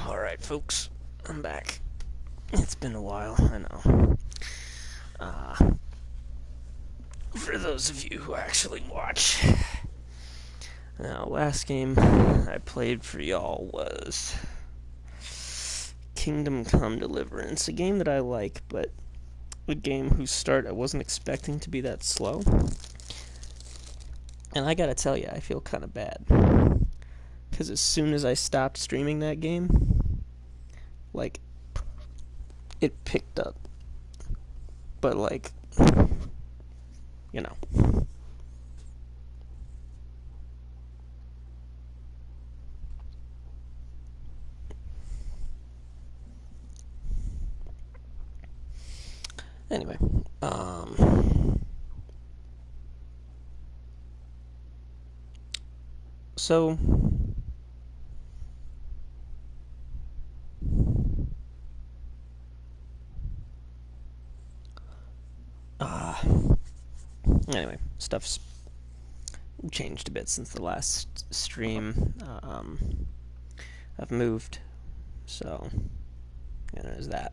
Alright, folks, I'm back. It's been a while, I know. Uh, for those of you who actually watch. Now, last game I played for y'all was Kingdom Come Deliverance, a game that I like, but a game whose start I wasn't expecting to be that slow. And I gotta tell you, I feel kind of bad. Because as soon as I stopped streaming that game, like, it picked up. But, like, you know. Anyway, so anyway, stuff's changed a bit since the last stream. I've moved, so there's that.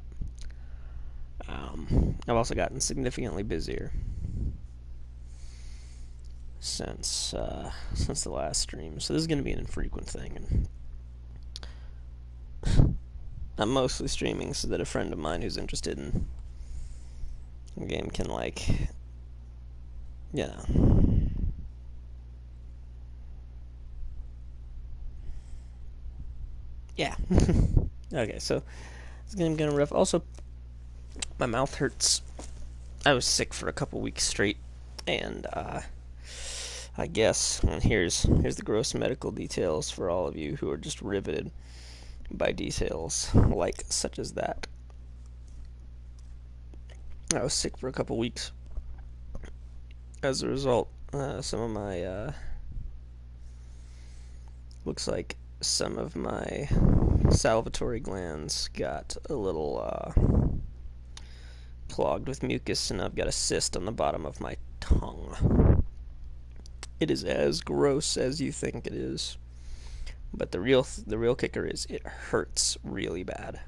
I've also gotten significantly busier since the last stream, so this is going to be an infrequent thing. And I'm mostly streaming so that a friend of mine who's interested in the game can, like, yeah. Okay, so it's gonna be rough. Also, my mouth hurts. I was sick for a couple weeks straight, and I guess, and here's the gross medical details for all of you who are just riveted by details like such as that. I was sick for a couple weeks. As a result, some of my looks like some of my salivatory glands got a little clogged with mucus, and I've got a cyst on the bottom of my tongue. It is as gross as you think it is, but the real kicker is it hurts really bad,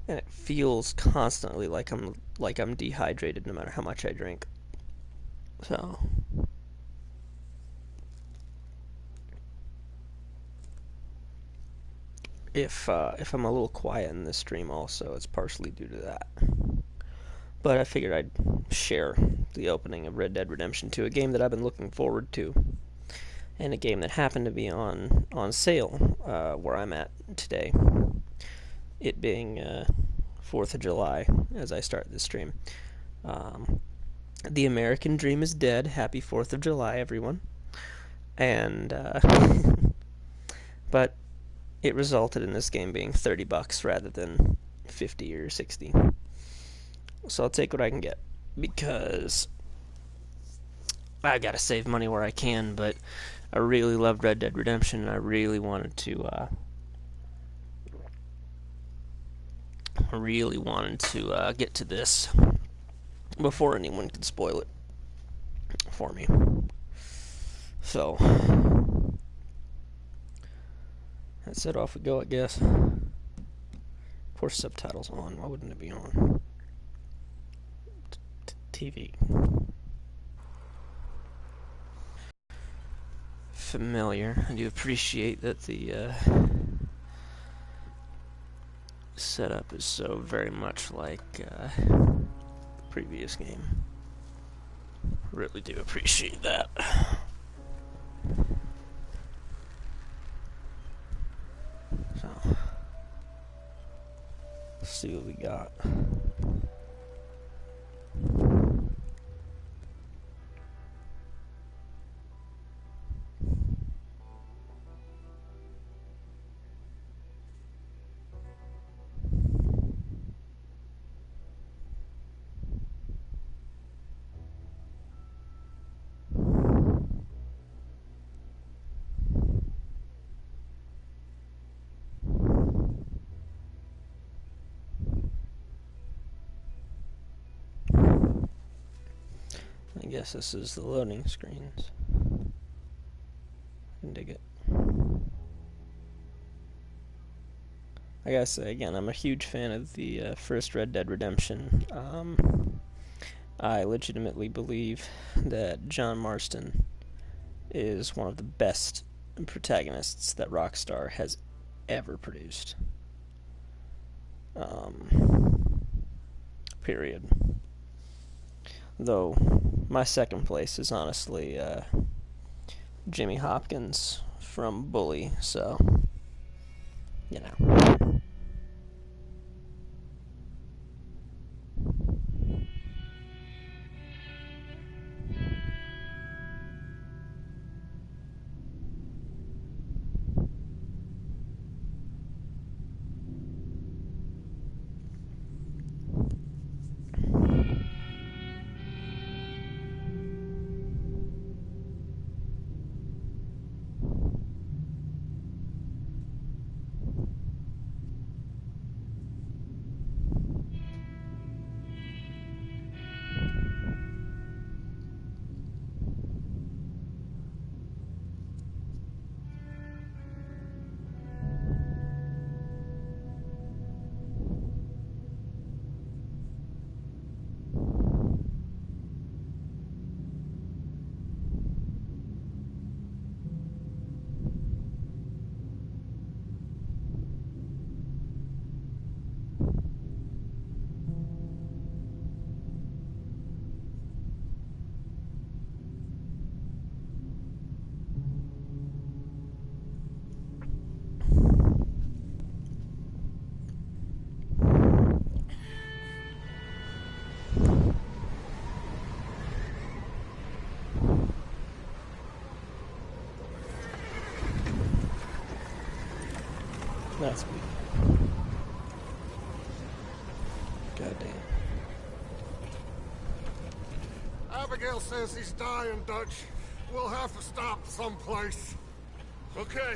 and it feels constantly like I'm dehydrated no matter how much I drink. So if I'm a little quiet in this stream, also it's partially due to that. But I figured I'd share the opening of Red Dead Redemption 2, a game that I've been looking forward to, and a game that happened to be on sale where I'm at today. It being 4th of July as I start this stream. The American dream is dead. Happy 4th of July, everyone. And but it resulted in this game being $30 rather than 50 or 60. So I'll take what I can get, because I gotta save money where I can, but I really loved Red Dead Redemption, and I really wanted to get to this before anyone could spoil it for me. So that's it. Off we go, I guess. Of course, subtitles on. Why wouldn't it be on? TV. Familiar. I do appreciate that the setup is so very much like the previous game. Really do appreciate that. So, let's see what we got. I guess this is the loading screens. I can dig it. I gotta say again, I'm a huge fan of the first Red Dead Redemption. I legitimately believe that John Marston is one of the best protagonists that Rockstar has ever produced. Period. Though my second place is honestly Jimmy Hopkins from Bully, so you know. That's weird. Goddamn. Abigail says he's dying, Dutch. We'll have to stop someplace. Okay.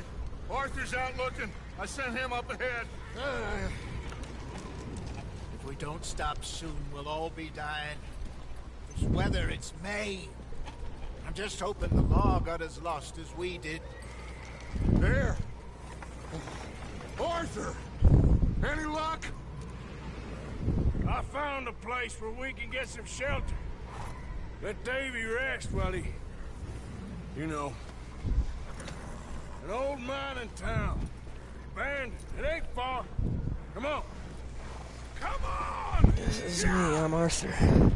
Arthur's out looking. I sent him up ahead. If we don't stop soon, we'll all be dying. This weather, it's May. I'm just hoping the law got as lost as we did. There. Arthur! Any luck? I found a place where we can get some shelter. Let Davy rest while he... You know. An old mining town. Abandoned. It ain't far. Come on. Come on! This is me, I'm Arthur.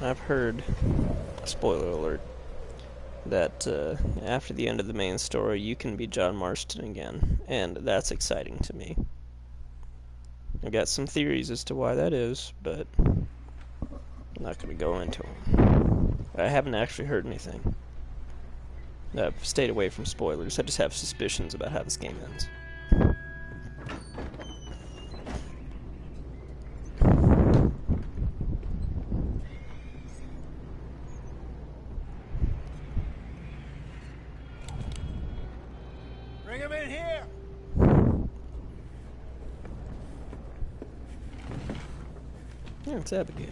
I've heard, spoiler alert, that after the end of the main story, you can be John Marston again, and that's exciting to me. I've got some theories as to why that is, but I'm not going to go into them. I haven't actually heard anything. I've stayed away from spoilers. I just have suspicions about how this game ends. Bring him in here! Yeah, it's Abigail.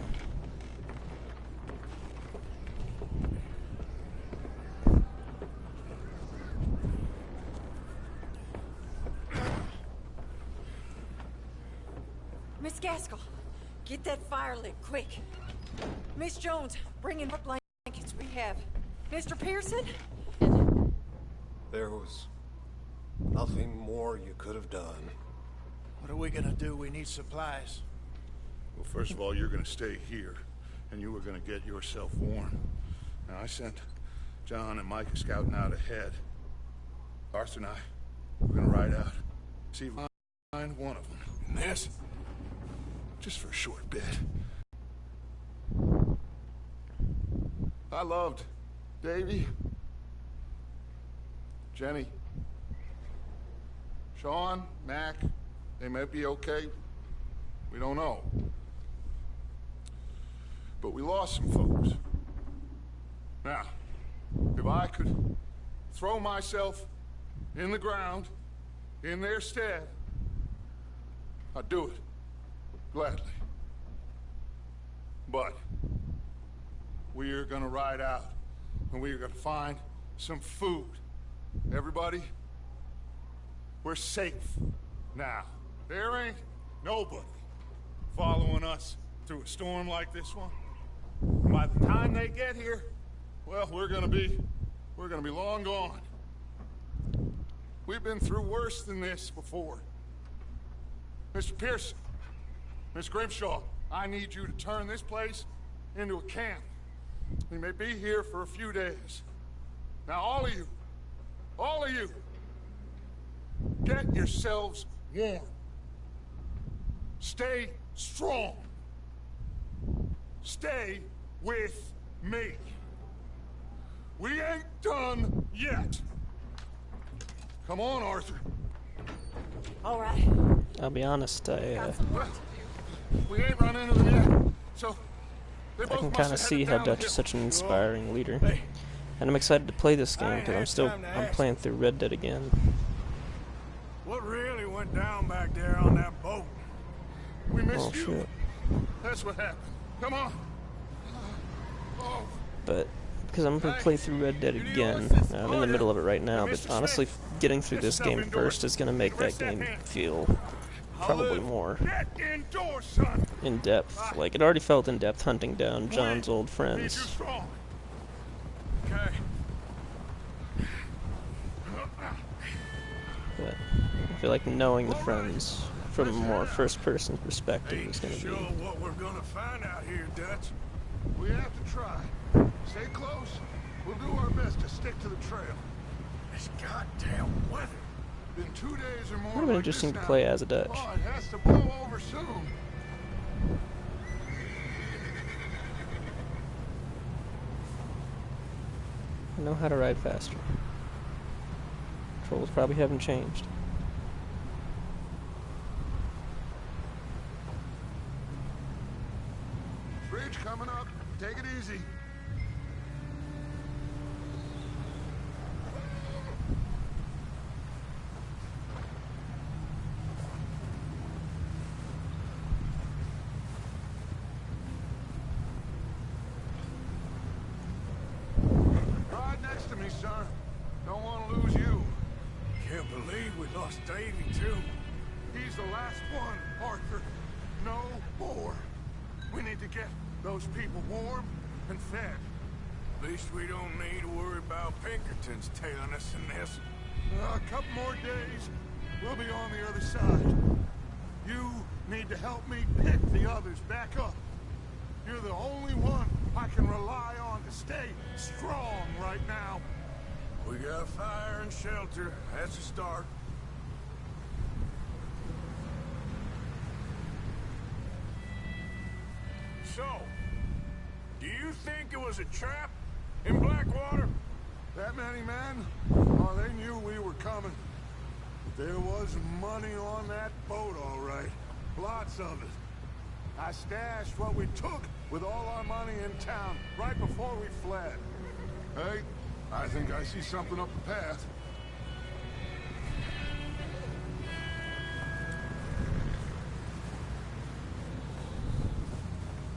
Miss Gaskell, get that fire lit, quick. Miss Jones, bring in what blankets we have. Mr. Pearson? There was nothing more you could have done. What are we gonna do? We need supplies. Well, first of all, you're gonna stay here, and you were gonna get yourself warm. Now, I sent John and Micah scouting out ahead. Arthur and I, we're gonna ride out. See if we find one of them. And this, just for a short bit. I loved Davy, Jenny, Sean, Mac. They may be okay. We don't know. But we lost some folks. Now, if I could throw myself in the ground in their stead, I'd do it. Gladly. But we're gonna ride out, and we're gonna find some food. Everybody, we're safe. Now, there ain't nobody following us through a storm like this one. By the time they get here, well, we're gonna be long gone. We've been through worse than this before. Mr. Pearson, Miss Grimshaw, I need you to turn this place into a camp. We may be here for a few days. Now, all of you, get yourselves warm. Stay strong. Stay with me. We ain't done yet. Come on, Arthur. All right. I'll be honest, Got some work to do. We ain't run into them yet, so they I both can must kind have of see headed how down the Dutch is hill. such an inspiring leader. Hey, And I'm excited to play this game I ain't because had time to I'm ask. playing through Red Dead again. what really went down back there on that boat? We missed Oh you. shit. That's what happened. Come on. Oh, But because I'm going to play through Red Dead again, I'm in the middle of it right now, but honestly, getting through this game first is going to make that game feel probably more get indoors, son. in depth. Like, it already felt in depth hunting down John's old Need you friends. strong. Okay. But I feel like knowing the friends from a more first-person perspective is going to Sure be... what we're gonna find out here, Dutch. We have to try. Stay close. We'll do our best to stick to the trail. This goddamn weather. Been 2 days or more. Would have been like interesting this to now. play as a Dutch. Oh, it has to blow over soon. I know how to ride faster. Controls probably haven't changed. Bridge coming up. Take it easy. Ride next to me, son. Don't want to lose you. Can't believe we lost Davy, too. He's the last one, Arthur. No more. We need to get those people warm and fed. At least we don't need to worry about Pinkertons tailing us in this. A couple more days, we'll be on the other side. You need to help me pick the others back up. You're the only one I can rely on to stay strong right now. We got fire and shelter. That's a start. So, do you think it was a trap in Blackwater? That many men? Oh, they knew we were coming. But there was money on that boat, all right. Lots of it. I stashed what we took with all our money in town right before we fled. Hey, I think I see something up the path.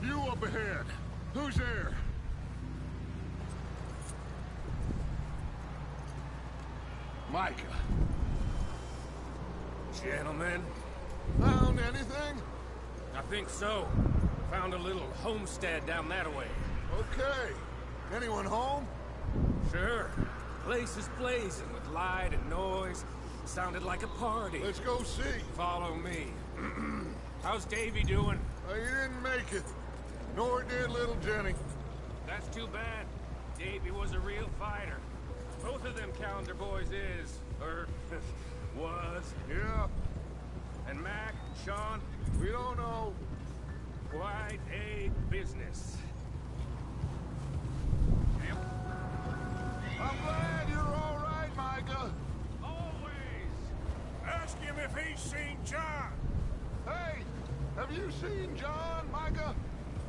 You up ahead. Who's there? Micah. Gentlemen, Found anything? I think so. Found a little homestead down that way. Okay. Anyone home? Sure. Place is blazing with light and noise. Sounded like a party. Let's go see. Follow me. How's Davy doing? He didn't make it. Nor did little Jenny. That's too bad. Davy was a real fighter. Both of them calendar boys is, or was. Yeah, And Mac, Sean, we don't know. quite a business. I'm glad you're all right, Micah. always ask him if he's seen John. Hey, have you seen John, Micah?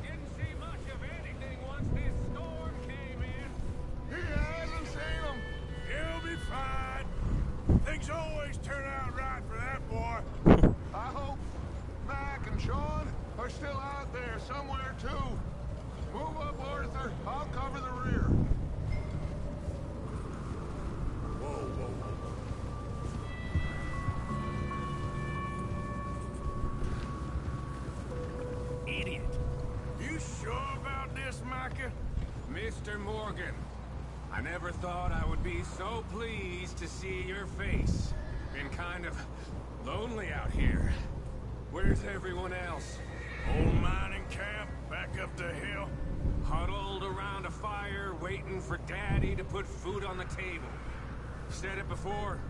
Didn't see much of anything once this storm came in. He hasn't seen him. He'll be fine. Things always turn out right for that boy. I hope Mac and Sean are still out there somewhere, too. Move up, Arthur. I'll cover the rear. Whoa, whoa, whoa. Micah? Mr. Morgan, I never thought I would be so pleased to see your face. Been kind of lonely out here. Where's everyone else? Old mining camp, back up the hill. Huddled around a fire, waiting for Daddy to put food on the table. Said it before,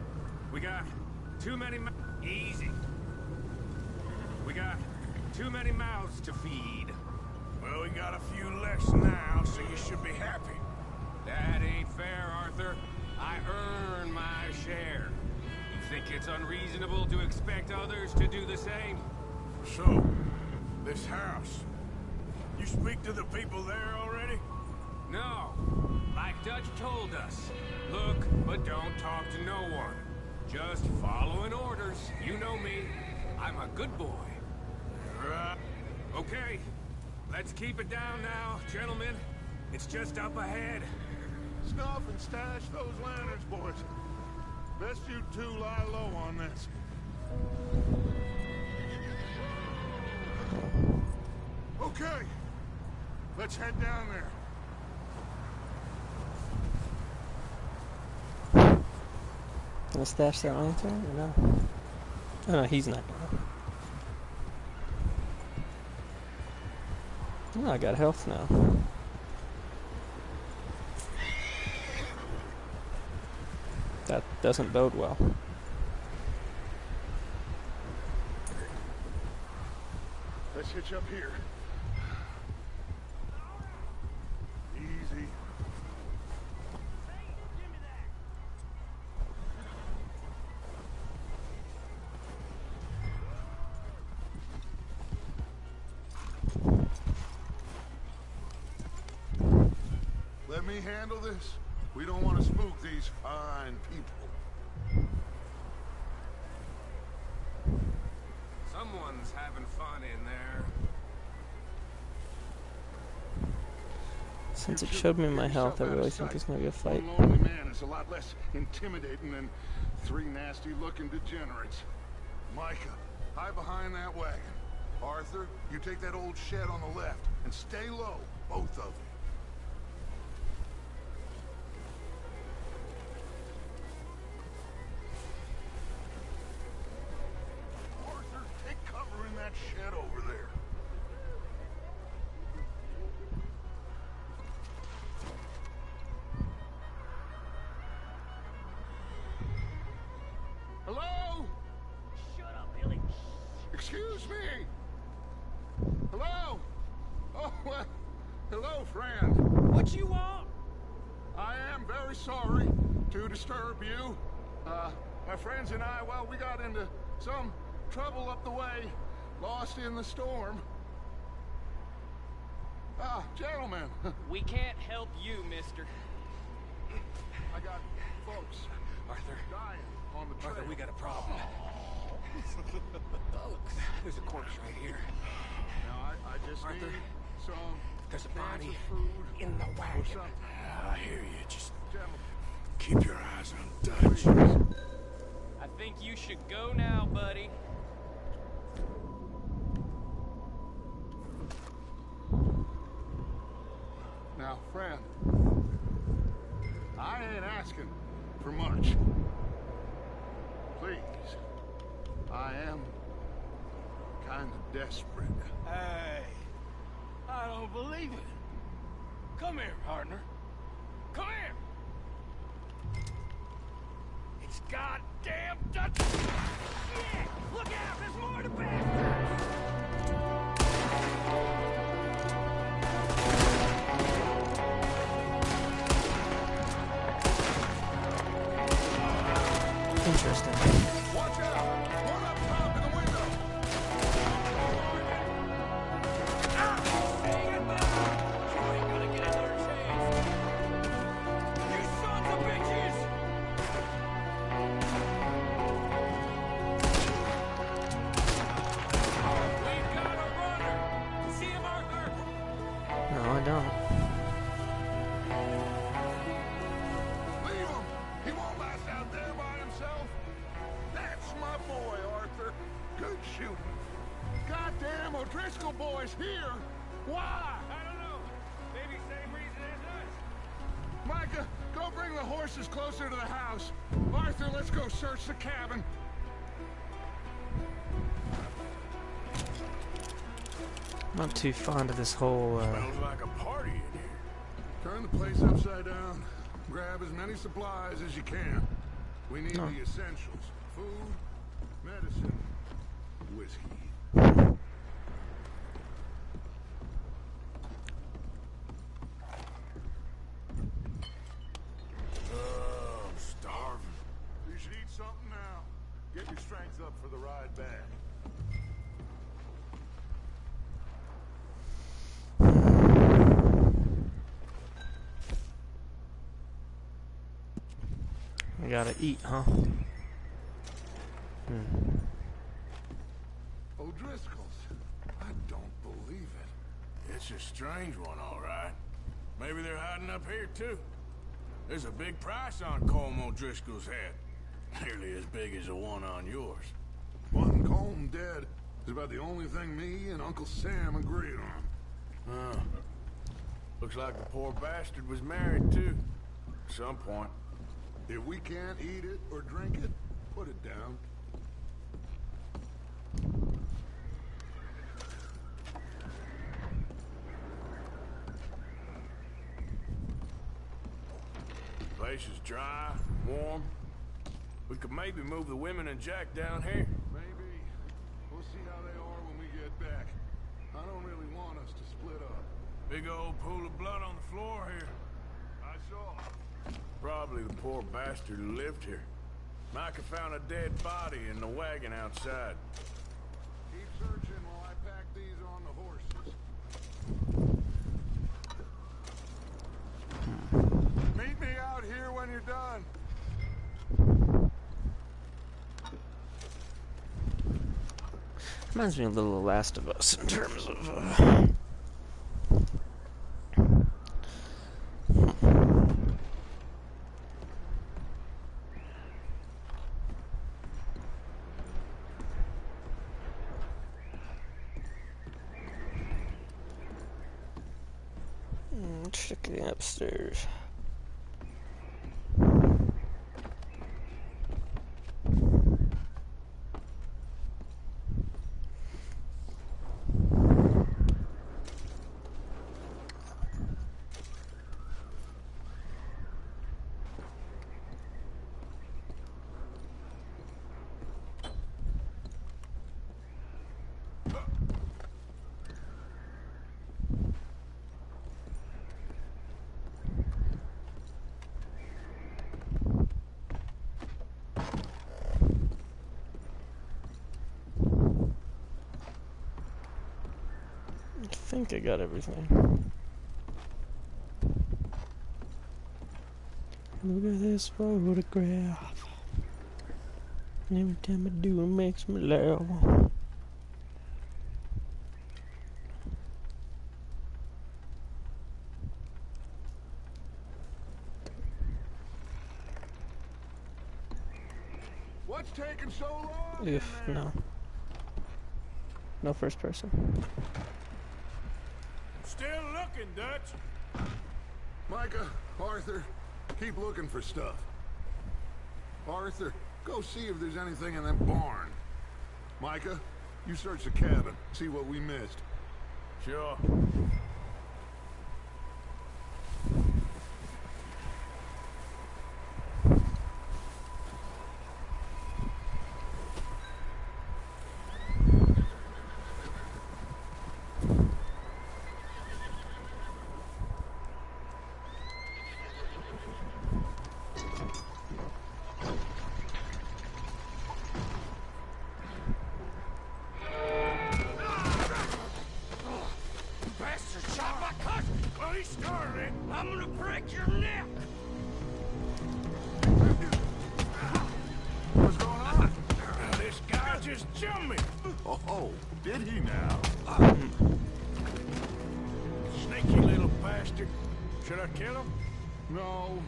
we got too many easy. We got too many mouths to feed. Well, we got a few less now, so you should be happy. That ain't fair, Arthur. I earn my share. You think it's unreasonable to expect others to do the same? So, this house. You speak to the people there already? No. Like Dutch told us. Look, but don't talk to no one. Just following orders. You know me. I'm a good boy. Right. Okay. Let's keep it down now, gentlemen. It's just up ahead. Snuff and stash those lanterns, boys. Best you two lie low on this. Okay. Let's head down there. Can I stash that lantern or no? Oh no, he's not gonna. Oh, I got health now. That doesn't bode well. Let's hitch up here. Easy. Let me handle this. We don't want to spook these fine people. Someone's having fun in there. Since it showed me my health, I really think it's gonna be a fight. One lonely man is a lot less intimidating than three nasty-looking degenerates. Micah, hide behind that wagon. Arthur, you take that old shed on the left and stay low, both of you. Arthur, take cover in that shed over there. Hello? Shut up, Billy. Excuse me? Hello? Oh, well, hello, friend. What you want? I am very sorry to disturb you. My friends and I, well, we got into some trouble up the way, lost in the storm. Gentlemen, We can't help you, mister. I got folks Arthur, dying on the trail. Arthur, we got a problem. Folks, there's a corpse right here. Now, I just Arthur, need some there's a cans body of food in the or wagon. something. I hear you. Just Gentlemen, keep your eyes on Dutch. please. I think you should go now, buddy. Now, friend, I ain't asking for much. Please, I am kind of desperate. Hey, I don't believe it. Come here, partner. Come here. It's goddamn Dutch. Shit! Look out! There's more to pass. Interesting. Watch out! One up top in the window! Get back! You ain't gonna get another chance. You sons of bitches! We've got a runner! See him, Arthur? No, I don't. Leave him! He won't last out there by himself. That's my boy, Arthur. Good shooting. Goddamn O'Driscoll boy's here. Why? I don't know. Maybe Micah, go bring the horses closer to the house. Arthur, let's go search the cabin. I'm not too fond of this whole, Smells like a party in here. Turn the place upside down. Grab as many supplies as you can. We need the essentials. Food, medicine, whiskey. I'm starving. You should eat something now. Get your strength up for the ride back. I gotta eat, huh? O'Driscoll's. I don't believe it. It's a strange one, all right. Maybe they're hiding up here, too. There's a big price on Colm O'Driscoll's head. Nearly as big as the one on yours. One Colm dead is about the only thing me and Uncle Sam agreed on. Looks like the poor bastard was married, too. At some point. If we can't eat it or drink it, put it down. The place is dry, warm. We could maybe move the women and Jack down here. Maybe. We'll see how they are when we get back. I don't really want us to split up. Big old pool of blood on the floor here. I saw. Probably the poor bastard who lived here. Micah found a dead body in the wagon outside. Keep searching while I pack these on the horses. Meet me out here when you're done. Reminds me a little of Last of Us in terms of, checking upstairs. I think I got everything. Look at this photograph. Every time I do it makes me laugh. What's taking so long? If no. No first person. Still looking, Dutch. Micah, Arthur, keep looking for stuff. Arthur, go see if there's anything in that barn. Micah, you search the cabin, see what we missed. Sure. I'm gonna break your neck! What's going on? This guy just jumped me. Oh, did he now? Sneaky little bastard. Should I kill him? No.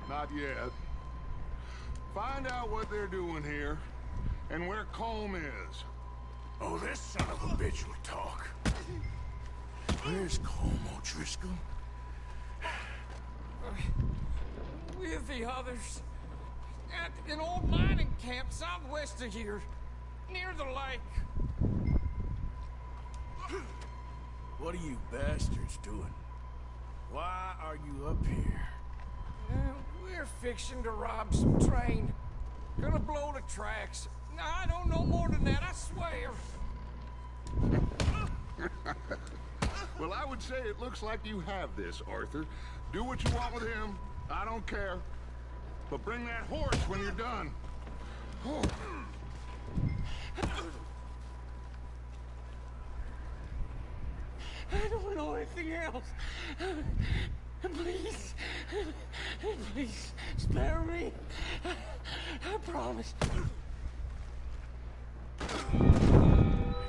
Not yet. Find out what they're doing here, and where Colm is. Oh, this son of a bitch will talk. Where's Colm O'Driscoll? with the others at an old mining camp southwest of here, near the lake. What are you bastards doing? Why are you up here? We're fixing to rob some train. Gonna blow the tracks. I don't know more than that, I swear. Well, I would say it looks like you have this, Arthur. Do what you want with him. I don't care. But bring that horse when you're done. Oh. I don't know anything else. Please. Please, spare me. I promise.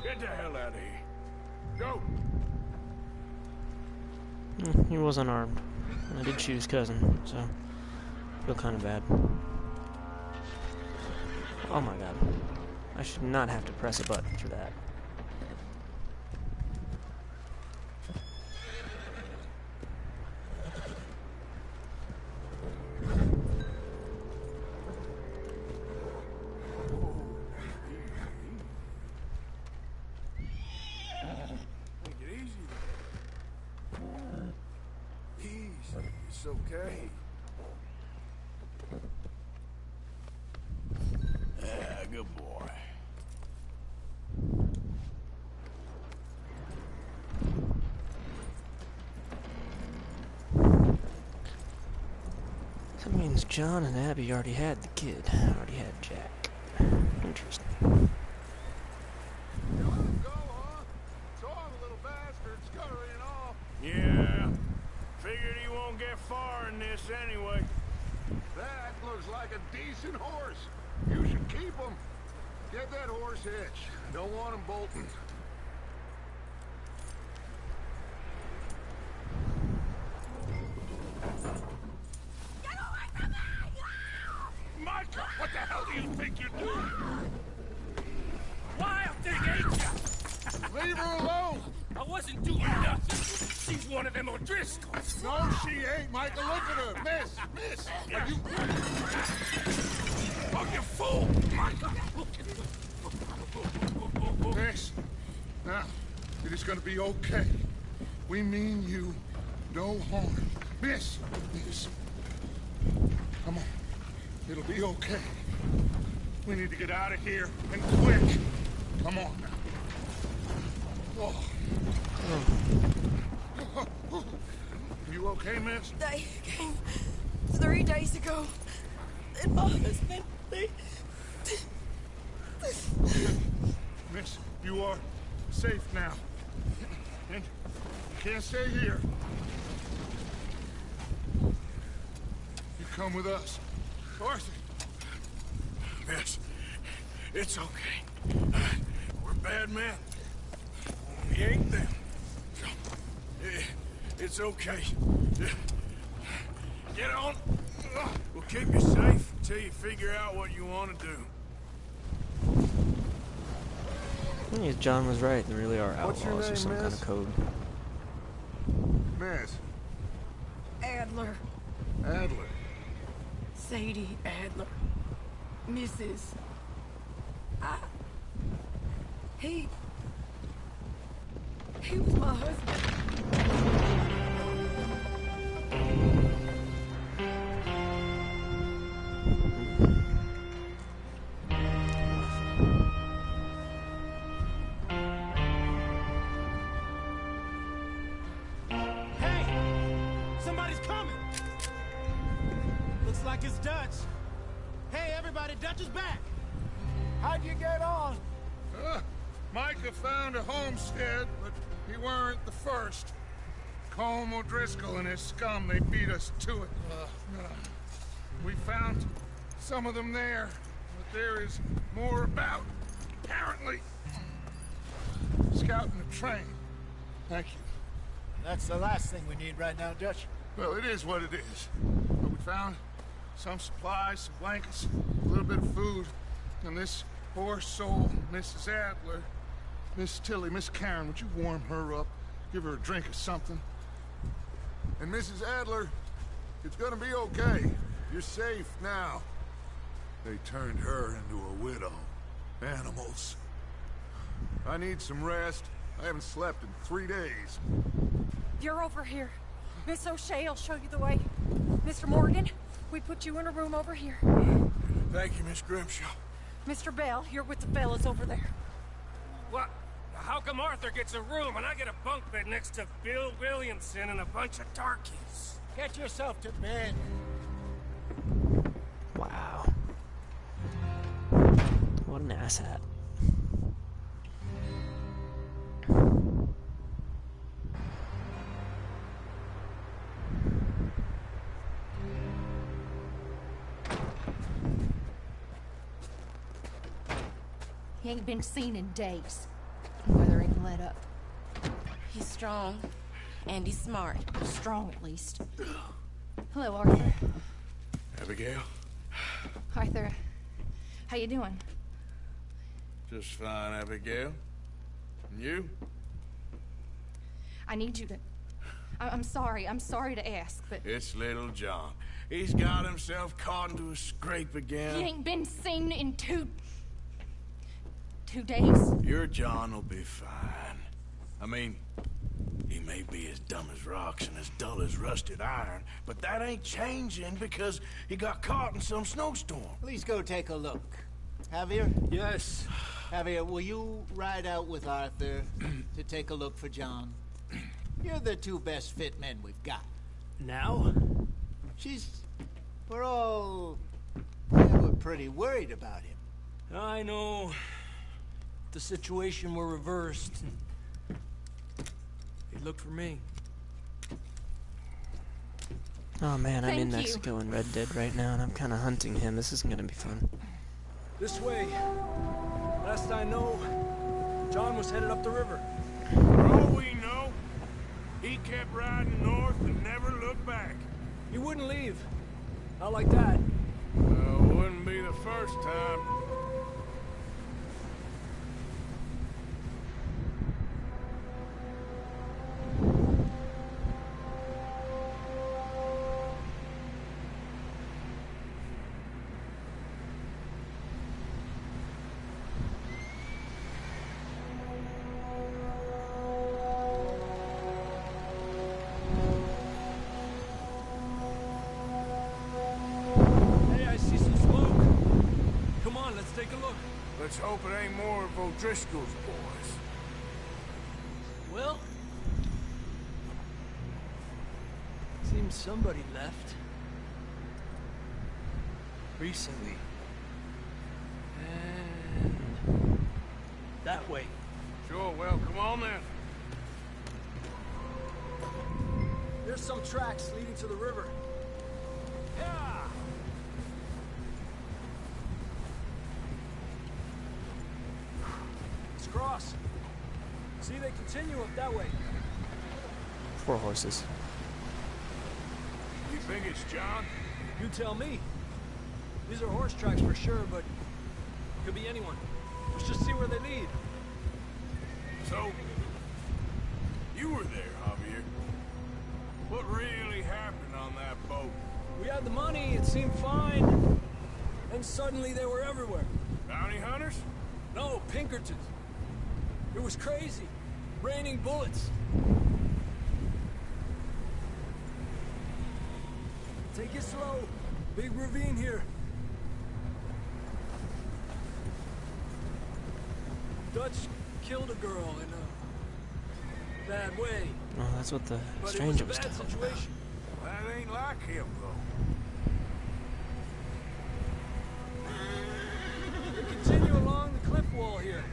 Get the hell out of here. Go! He was unarmed. I did shoot his cousin, so I feel kind of bad. Oh my god. I should not have to press a button for that. Take it easy. Easy. It's okay. Yeah, good boy. That means John and Abby already had the kid. Already had Jack. Interesting. You let him go, huh? It's all the little bastard scurrying off. Yeah. Figured he won't get far in this anyway. That looks like a decent horse. You should keep him. Get that horse hitched. Don't want him bolting. Micah, what the hell do you think you're doing? Wild thing, ain't ya? Leave her alone. I wasn't doing nothing. She's one of them O'Driscolls. No, she ain't, Micah. Look at her. Miss, are you... Oh, you fool! Micah! Miss, now, it is gonna be okay. We mean you no harm. Miss, come on. It'll be okay. We need to get out of here, and quick. Come on now. Oh. You okay, miss? They came 3 days ago. And my husband, Miss, you are safe now. And you can't stay here. You come with us. Arthur. Miss, it's okay. We're bad men. We ain't them. So, it's okay. Get on. We'll keep you safe until you figure out what you want to do. I think John was right. There really are What's your outlaws or name, some kind miss? of code. Miss. Adler, Adler. Sadie Adler, Mrs. He was my husband. Hey! Somebody's coming! Looks like it's Dutch. Hey, everybody, Dutch is back! How'd you get on? Micah found a homestead, but he weren't the first. Colm O'Driscoll and his scum, they beat us to it. We found some of them there, but there is more about, apparently. Scouting the train. Thank you. That's the last thing we need right now, Dutch. Well, it is what it is. But we found some supplies, some blankets, a little bit of food, and this poor soul, Mrs. Adler, Miss Tilly, Miss Karen, would you warm her up? Give her a drink or something? And Mrs. Adler, It's gonna be okay. You're safe now. They turned her into a widow. Animals. I need some rest. I haven't slept in 3 days. You're over here. Miss O'Shea will show you the way. Mr. Morgan, we put you in a room over here. Thank you, Miss Grimshaw. Mr. Bell, you're with the fellas over there. What? How come Arthur gets a room and I get a bunk bed next to Bill Williamson and a bunch of darkies? Get yourself to bed. Wow. What an asshat. He ain't been seen in days. Weather ain't let up. He's strong, and he's smart. Strong, at least. Hello, Arthur. Abigail? Arthur, how you doing? Just fine, Abigail. And you? I need you to... I'm sorry to ask, but... It's little John. He's got himself caught into a scrape again. He ain't been seen in 2 days. Your John will be fine. I mean, he may be as dumb as rocks and as dull as rusted iron, but that ain't changing because he got caught in some snowstorm. Please go take a look. Javier? Yes. Javier, will you ride out with Arthur to take a look for John? You're the 2 best fit men we've got. Now? We're pretty worried about him. I know. The situation were reversed. He looked for me. Oh man, I'm in Thank you. Mexico in Red Dead right now, and I'm kind of hunting him. This isn't gonna be fun. This way. Last I know, John was headed up the river. For all we know, he kept riding north and never looked back. He wouldn't leave. Not like that. Wouldn't be the first time. Hey, I see some smoke. Come on, let's take a look. Let's hope it ain't more of O'Driscoll's boys. Well... seems somebody left. Recently. And... that way. Sure, well, come on then. There's some tracks leading to the river. Yeah! Let's cross. See, they continue up that way. 4 horses. You think it's John? You tell me. These are horse tracks for sure, but could be anyone. Let's just see where they lead. So, you were there, Javier. What really happened on that boat? We had the money, it seemed fine. Then suddenly they were everywhere. Bounty hunters? No, Pinkertons. It was crazy. Raining bullets. Take it slow. Big ravine here. Dutch killed a girl in a bad way. Oh, that's what the But stranger it was was a bad talking about. situation. That ain't like him, though. We continue along the cliff wall here.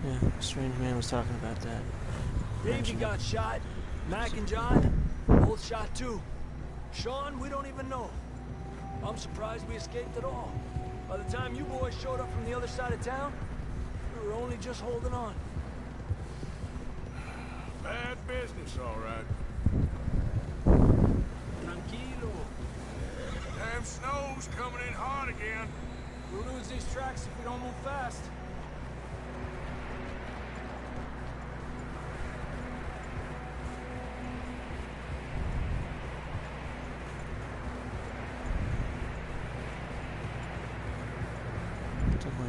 Yeah, strange man was talking about that. Davey Mentioned it. got shot. Mac and John, both shot too. Sean, we don't even know. I'm surprised we escaped at all. By the time you boys showed up from the other side of town, we were only just holding on. Bad business, all right. Tranquilo. Damn snow's coming in hard again. We'll lose these tracks if we don't move fast.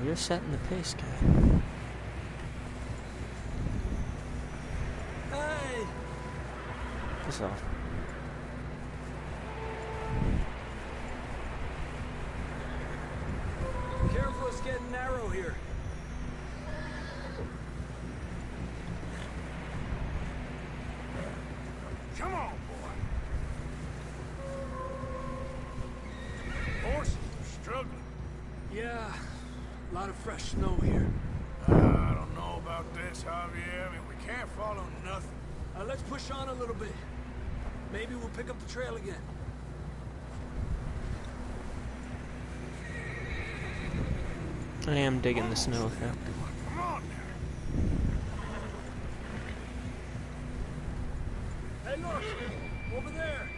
you're setting the pace, guy. Hey! Piss off. Careful, it's getting narrow here. Come on, boy. Horses are struggling. Yeah, a lot of fresh snow here. I don't know about this, Javier. I mean, we can't follow nothing. Let's push on a little bit. Maybe we'll pick up the trail again. I am digging the snow, though. Come on now. Hey, look! Over there!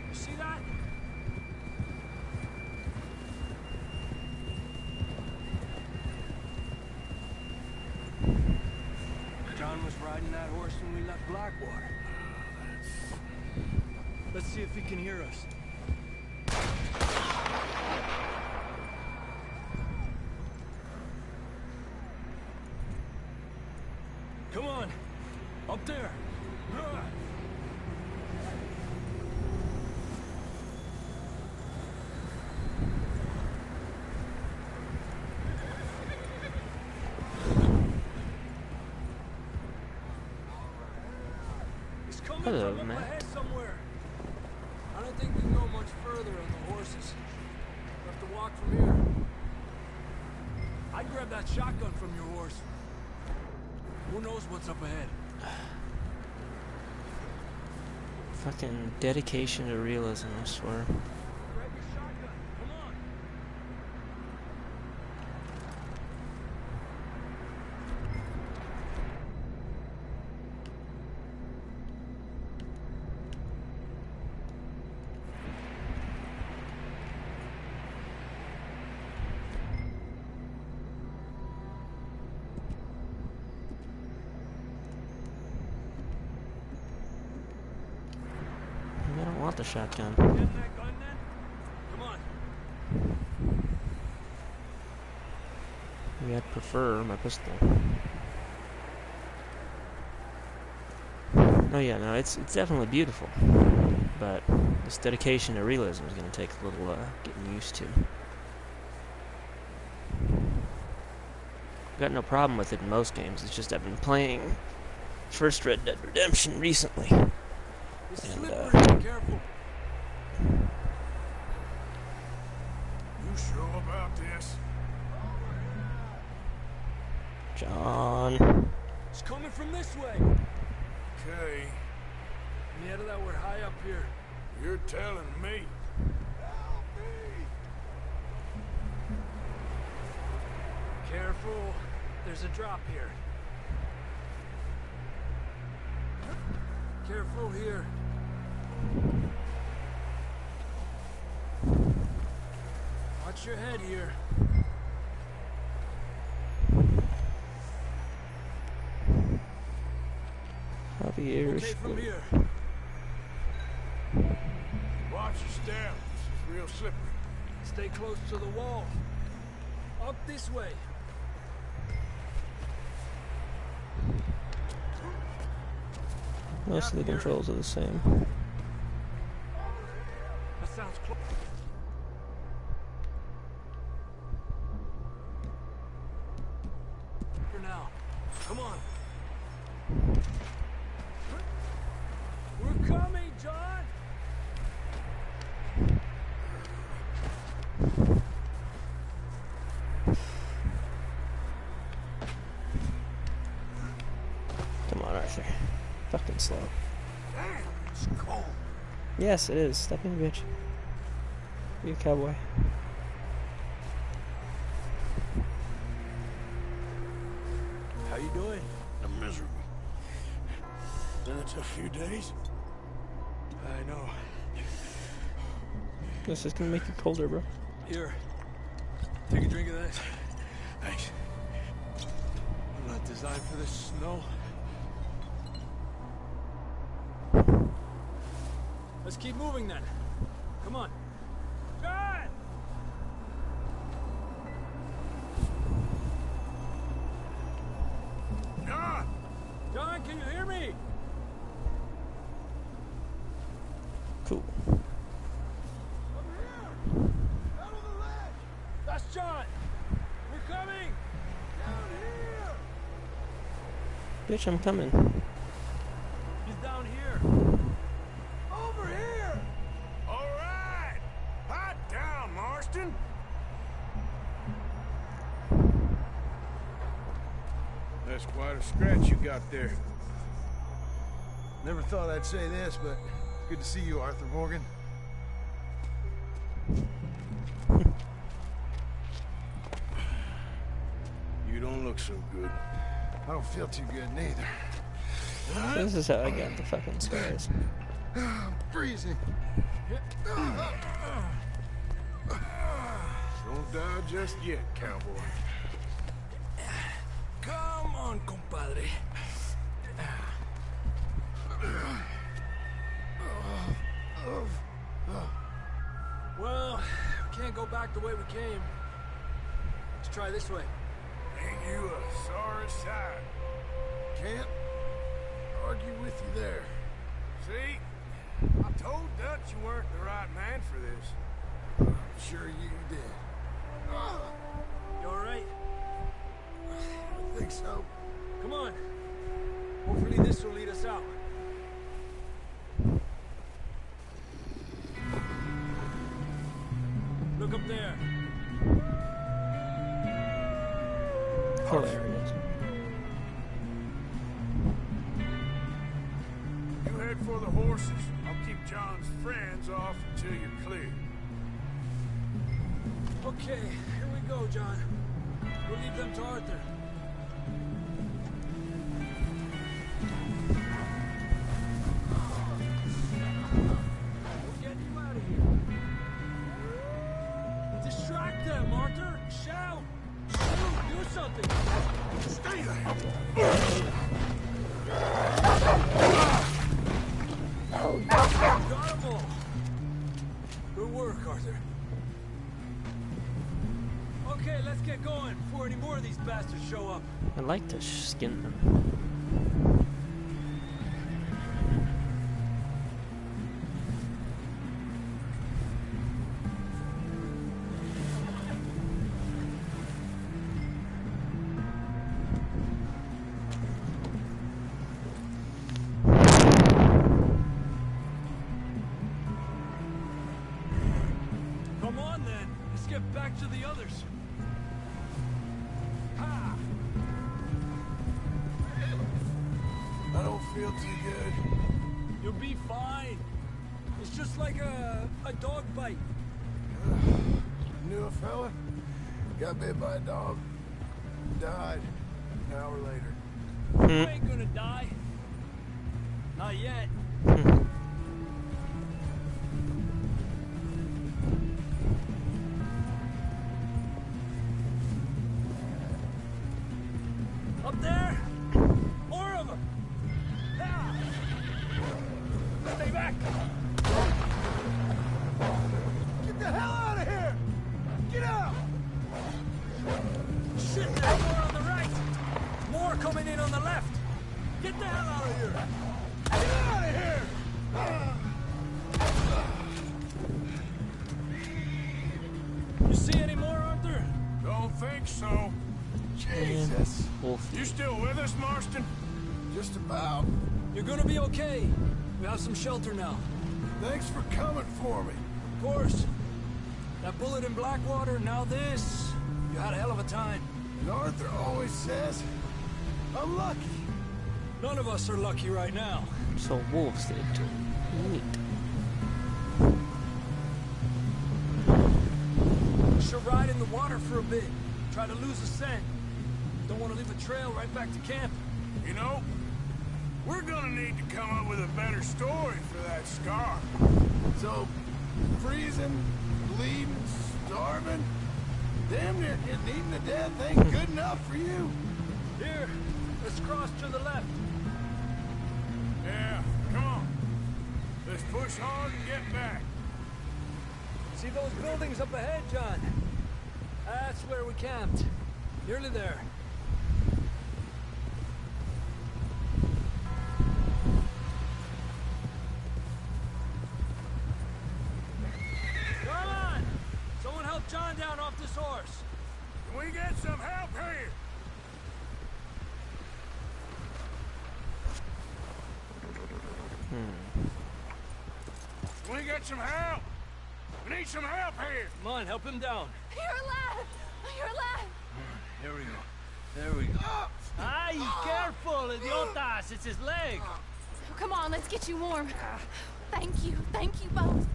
You see that? John was riding that horse when we left Blackwater. Let's see if he can hear us. Come on! Up there! He's coming Hello, from up Matt. ahead somewhere. I don't think we can go much further on the horses. We'll have to walk from here. I'd grab that shotgun from your horse. Who knows what's up ahead? Fucking dedication to realism, I swear. Grab your shotgun. Come on. I don't want the shotgun. Getting that gun then? Come on. Maybe I'd prefer my pistol. Oh yeah, no, it's definitely beautiful. But this dedication to realism is going to take a little getting used to. I've got no problem with it in most games, it's just I've been playing first Red Dead Redemption recently. It's And, slippery. Be careful. You sure about this? John. It's coming from this way. Okay, Yeah, that we're high up here. you're telling me. Careful. There's a drop here. Careful here. Watch your head here. Javier. Okay, from here. Watch your step. This is real slippery. Stay close to the wall. Up this way. Most of the controls are the same. That sounds close. For now. Come on. We're coming, John! Come on, Arthur. Fucking slow. Damn, it's cold. Yes, it is. Step in, bitch. Be a cowboy. How you doing? I'm miserable. Been a tough few days. I know. This is gonna make you colder, bro. Here. Take a drink of this. Thanks. I'm not designed for this snow. Let's keep moving then. Come on. John! John, can you hear me? Cool. Over here! Out on the ledge! That's John! We're coming! Down here! Bitch, I'm coming. He's down here! Over here! All right! Hot down, Marston! That's quite a scratch you got there. Never thought I'd say this, but good to see you, Arthur Morgan. You don't look so good. I don't feel too good neither. So this is how I got the fucking scars. I'm freezing. Don't die just yet, cowboy. Come on, compadre. Well, we can't go back the way we came. Let's try this way. Ain't you a sorry sight? Can't argue with you there. See? I told Dutch you weren't the right man for this. I'm sure you did. You alright? I don't think so. Come on. Hopefully this will lead us out. Look up there. Hilarious. You head for the horses. I'll keep John's friends off until you're clear. Okay, here we go, John. We'll leave them to Arthur. We'll get you out of here. Distract them, Arthur! Shout! Shoot! Do something! Stay there! Got 'em all! Good work, Arthur. Okay, let's get going before any more of these bastards show up. I like to skin them. Come on then, let's get back to the others. Ha! I don't feel too good. You'll be fine. It's just like a dog bite. Knew a fella, got bit by a dog, died an hour later. You ain't gonna die. Not yet. Up there? More of them! Ah! Stay back! Get the hell out of here! Get out! Shit, there's more on the right! More coming in on the left! Get the hell out of here! Get out of here! You see any more, Arthur? Don't think so. Jesus. Wolf. You still with us, Marston? Just about. You're gonna be okay. We have some shelter now. Thanks for coming for me. Of course. That bullet in Blackwater, now this. You had a hell of a time. And Arthur always says, I'm lucky. None of us are lucky right now. So wolves did too. Neat. We should ride in the water for a bit. Try to lose the scent. Don't want to leave a trail right back to camp. You know, we're gonna need to come up with a better story for that scar. So, freezing, bleeding, starving, damn near getting eaten to death ain't good enough for you. Here, let's cross to the left. Yeah, come on. Let's push hard and get back. See those buildings up ahead, John? That's where we camped. Nearly there. source. Can we get some help here? Can we get some help? We need some help here. Come on, help him down. You're alive! You're alive! Here we go. There we go. Ay, careful, idiotas. It's his leg. Oh, come on, let's get you warm. Thank you both.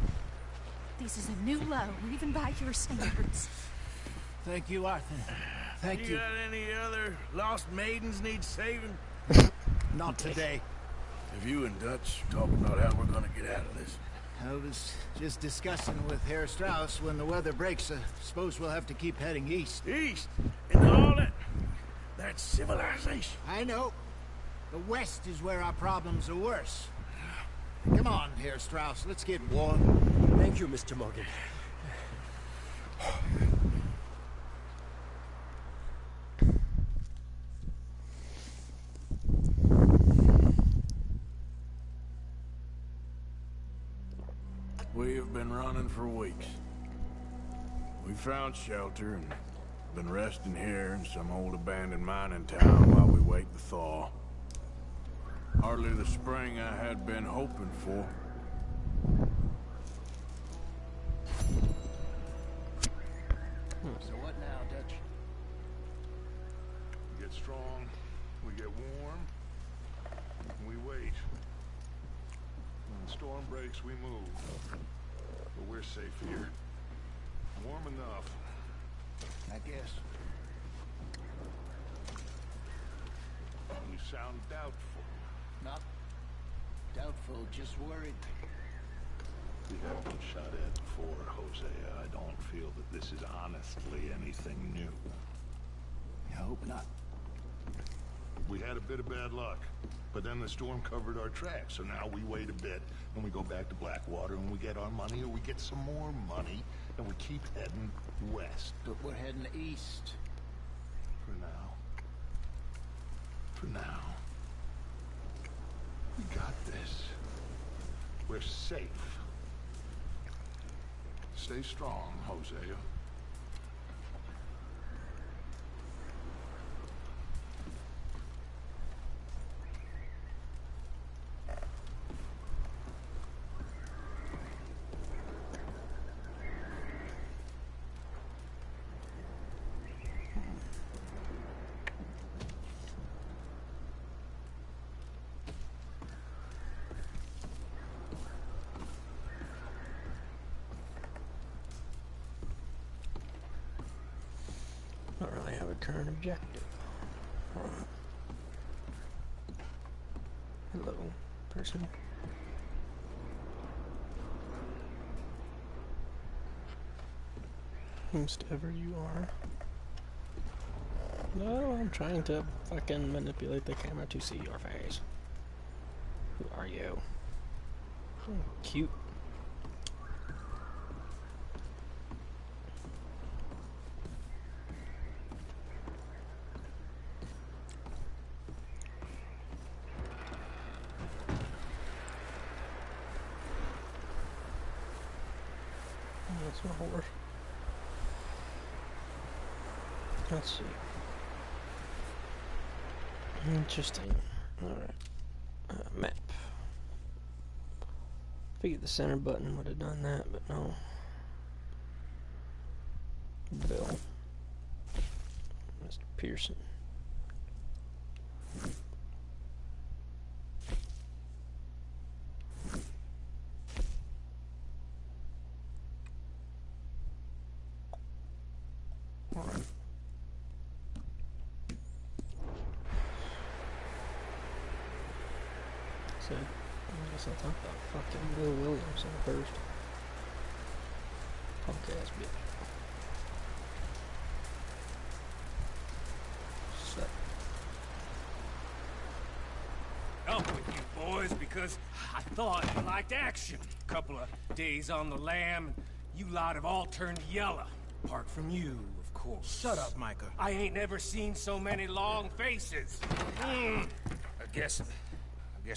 This is a new low, even by your standards. Thank you, Arthur. Thank you. You got any other lost maidens need saving? Not today. Have you and Dutch talked about how we're gonna get out of this? I was just discussing with Herr Strauss when the weather breaks. I suppose we'll have to keep heading east. East? Into all that... That's civilization. I know. The west is where our problems are worse. Come on, Herr Strauss. Let's get warm. Thank you, Mr. Morgan. We have been running for weeks. We found shelter and been resting here in some old abandoned mining town while we wait the thaw. Hardly the spring I had been hoping for. So what now, Dutch? We get strong, we get warm, and we wait. When the storm breaks, we move. But we're safe here. Warm enough. I guess. You sound doubtful. Not doubtful, just worried. We have been shot at before, Hosea. I don't feel that this is honestly anything new. I hope not. We had a bit of bad luck, but then the storm covered our tracks, so now we wait a bit, and we go back to Blackwater, and we get our money, or we get some more money, and we keep heading west. But we're heading east. For now. For now. We got this. We're safe. Stay strong, Hosea. Don't really have a current objective. Hello, person. Whomsoever you are. No, I'm trying to fucking manipulate the camera to see your face. Who are you? Oh, cute. That's my horse. Let's see. Interesting. Alright. Map. Figured the center button would have done that, but no. Bill. Mr. Pearson. Alright. So, I guess I'll talk about fucking Bill Williamson first. Punk ass bitch. So. Up with you boys because I thought you liked action. Couple of days on the lam, and you lot have all turned yellow. Apart from you, of course. Shut up, Micah. I ain't never seen so many long faces. I guess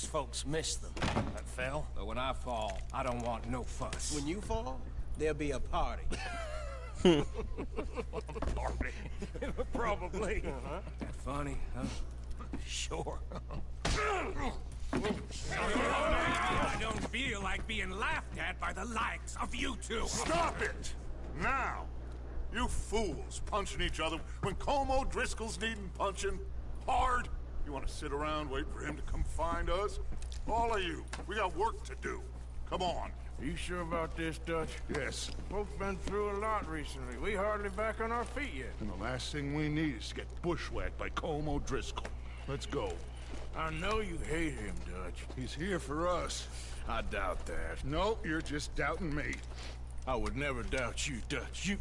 folks miss them. That fell. But when I fall, I don't want no fuss. When you fall, there'll be a party. Party. Probably. That funny, huh? Sure. I don't feel like being laughed at by the likes of you two. Stop it! Now! You fools punching each other when Como Driscoll's needing punching hard. You want to sit around waiting for him to come find us? All of you, we got work to do. Come on. Are you sure about this, Dutch? Yes. Both been through a lot recently. We hardly back on our feet yet. And the last thing we need is to get bushwhacked by Como Driscoll. Let's go. I know you hate him, Dutch. He's here for us. I doubt that. No, you're just doubting me. I would never doubt you, Dutch.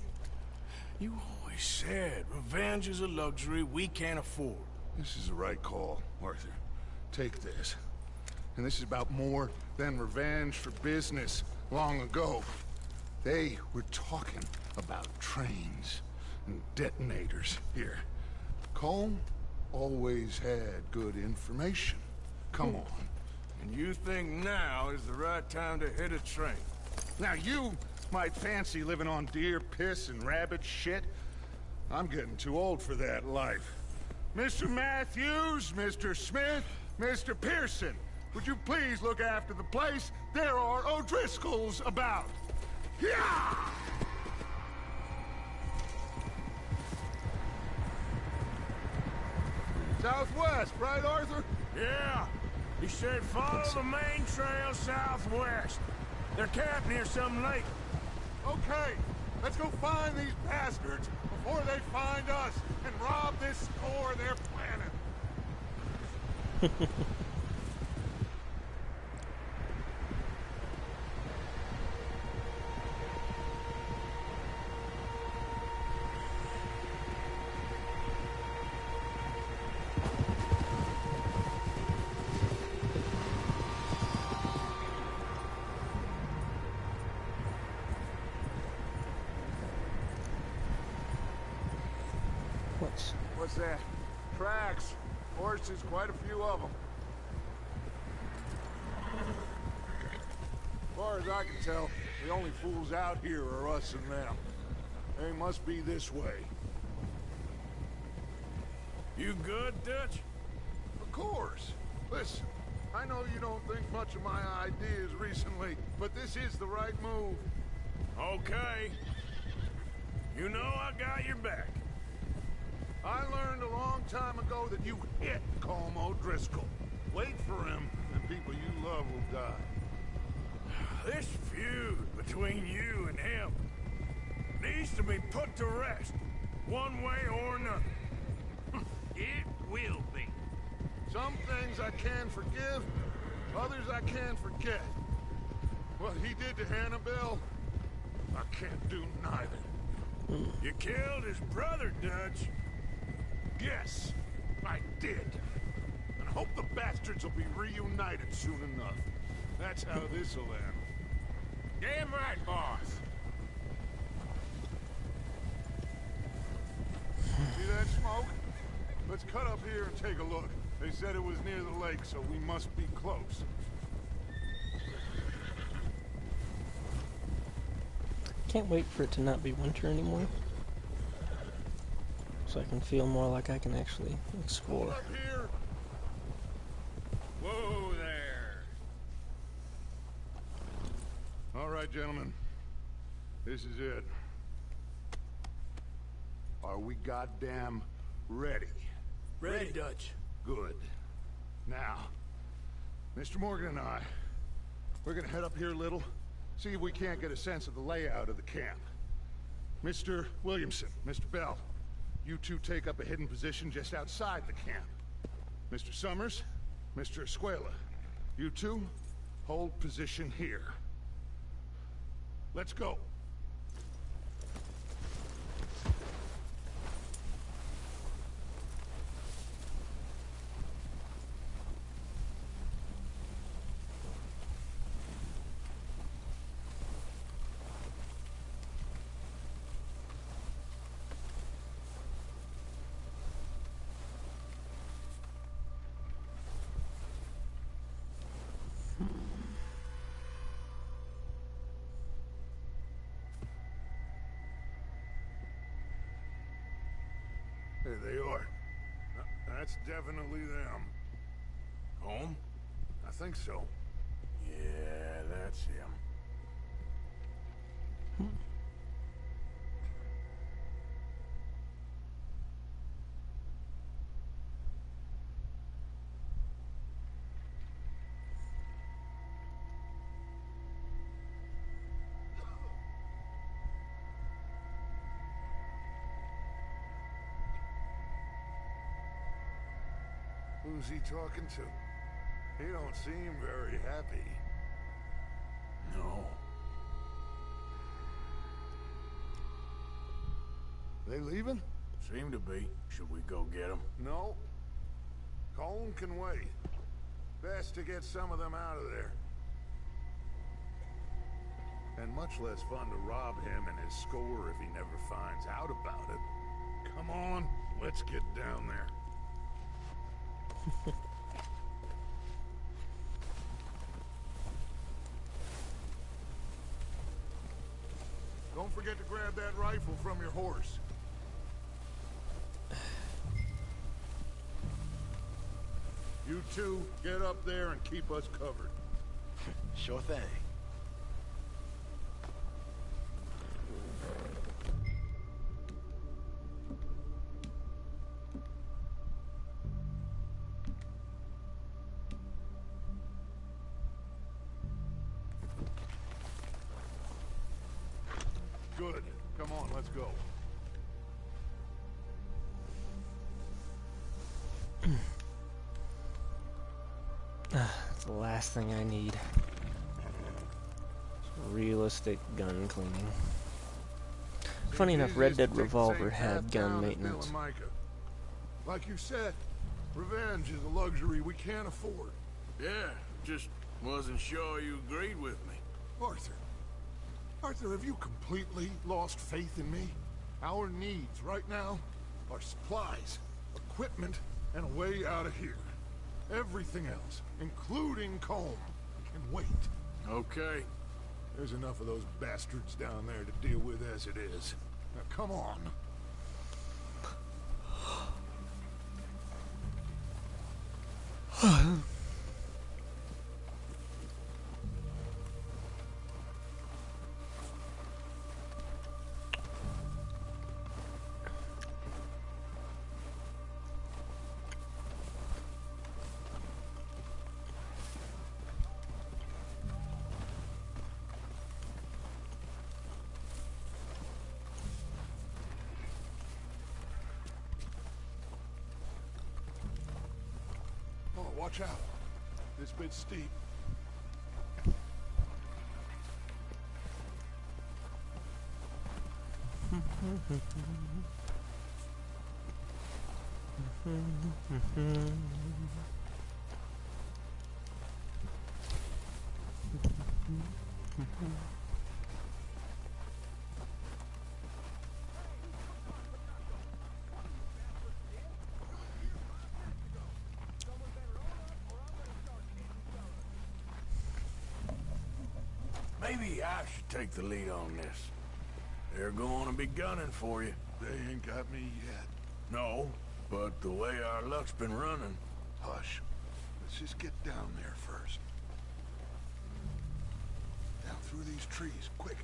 You always said revenge is a luxury we can't afford. This is the right call, Arthur. Take this. And this is about more than revenge for business long ago. They were talking about trains and detonators here. Colm always had good information. Come on. And you think now is the right time to hit a train? Now you might fancy living on deer piss and rabbit shit. I'm getting too old for that life. Mr. Matthews, Mr. Smith, Mr. Pearson, would you please look after the place? There are O'Driscolls about. Yeah! Southwest, right, Arthur? Yeah. He said follow the main trail southwest. They're camped near some lake. Okay, let's go find these bastards before they find us and rob this store they're planning. What's that? Tracks. Horses, quite a few of them. As far as I can tell, the only fools out here are us and them. They must be this way. You good, Dutch? Of course. Listen, I know you don't think much of my ideas recently, but this is the right move. Okay. You know I got your back. I learned a long time ago that you hit Como Driscoll. Wait for him, and people you love will die. This feud between you and him needs to be put to rest, one way or another. It will be. Some things I can forgive, others I can't forget. What he did to Annabelle, I can't do neither. You killed his brother, Dutch. Yes, I did. And hope the bastards will be reunited soon enough. That's how this'll end. Damn right, boss. See that smoke? Let's cut up here and take a look. They said it was near the lake, so we must be close. Can't wait for it to not be winter anymore, so I can feel more like I can actually explore. Hold up here. Whoa there. All right, gentlemen. This is it. Are we goddamn ready? Ready, Dutch. Good. Now, Mr. Morgan and I, we're gonna head up here a little, see if we can't get a sense of the layout of the camp. Mr. Williamson, Mr. Bell, you two take up a hidden position just outside the camp. Mr. Summers, Mr. Escuela, you two hold position here. Let's go. There they are. That's definitely them. Home? I think so. Yeah, that's him. Who's he talking to? He don't seem very happy. No. They leaving? Seem to be. Should we go get them? No. Colm can wait. Best to get some of them out of there. And much less fun to rob him and his score if he never finds out about it. Come on, let's get down there. Don't forget to grab that rifle from your horse. You two, get up there and keep us covered. Sure thing. Good. Come on, let's go. That's the last thing I need. Realistic gun cleaning. Funny enough, Red Dead Revolver had gun maintenance. Like you said, revenge is a luxury we can't afford. Yeah, just wasn't sure you agreed with me. Arthur, have you completely lost faith in me? Our needs right now are supplies, equipment, and a way out of here. Everything else, including Colm, can wait. Okay. There's enough of those bastards down there to deal with as it is. Now come on. Oh, watch out. This bit's steep. Maybe I should take the lead on this. They're going to be gunning for you. They ain't got me yet. No, but the way our luck's been running... Hush. Let's just get down there first. Down through these trees, quick.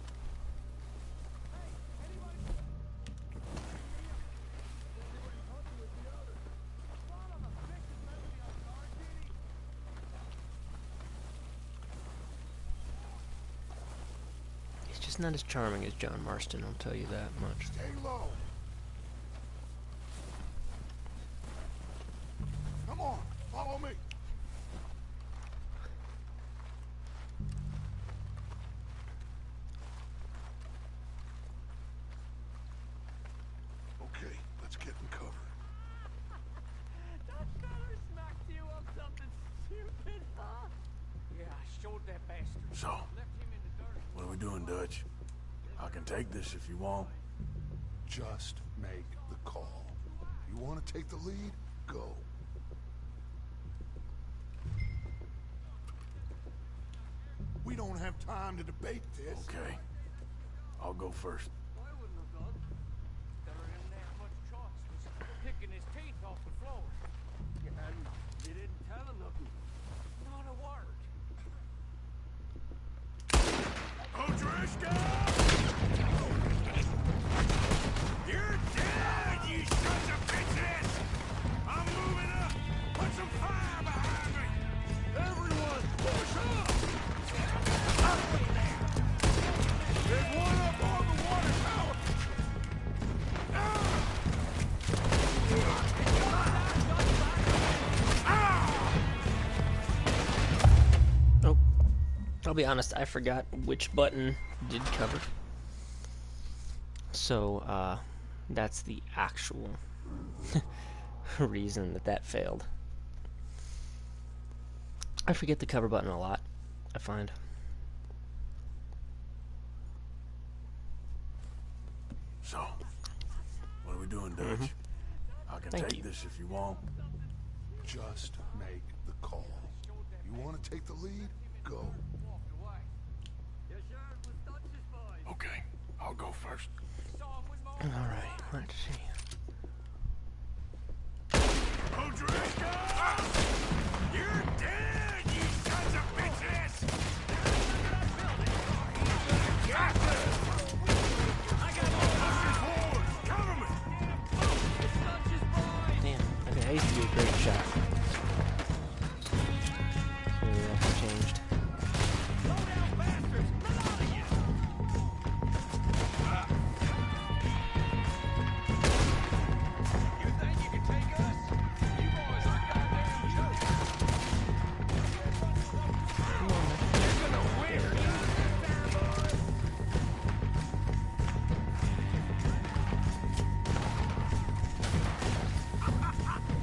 He's just not as charming as John Marston, I'll tell you that much. Stay low. Come on, follow me. Okay, let's get in cover. That feller smacked you up something stupid, huh? Yeah, I showed that bastard. So, Left him in the dirt. what are we doing, Dutch? I can take this if you want. Just make the call. You want to take the lead? Go. We don't have time to debate this. Okay. I'll go first. I wouldn't have done. There ain't that much choice. Pick You're dead, you sons of bitches! I'm moving up! Put some fire behind me! Everyone, push up! There's one up on the water tower! Oh, I'll be honest, I forgot which button did cover. So, that's the actual reason that failed. I forget the cover button a lot, I find. So, what are we doing, Dutch? I can Thank take you. this if you want. Just make the call. You want to take the lead? Go. Okay, I'll go first. Alright, let's see. You're dead, you sons of bitches! Cover me! Damn, okay, I used to be a great shot. Maybe that's changed.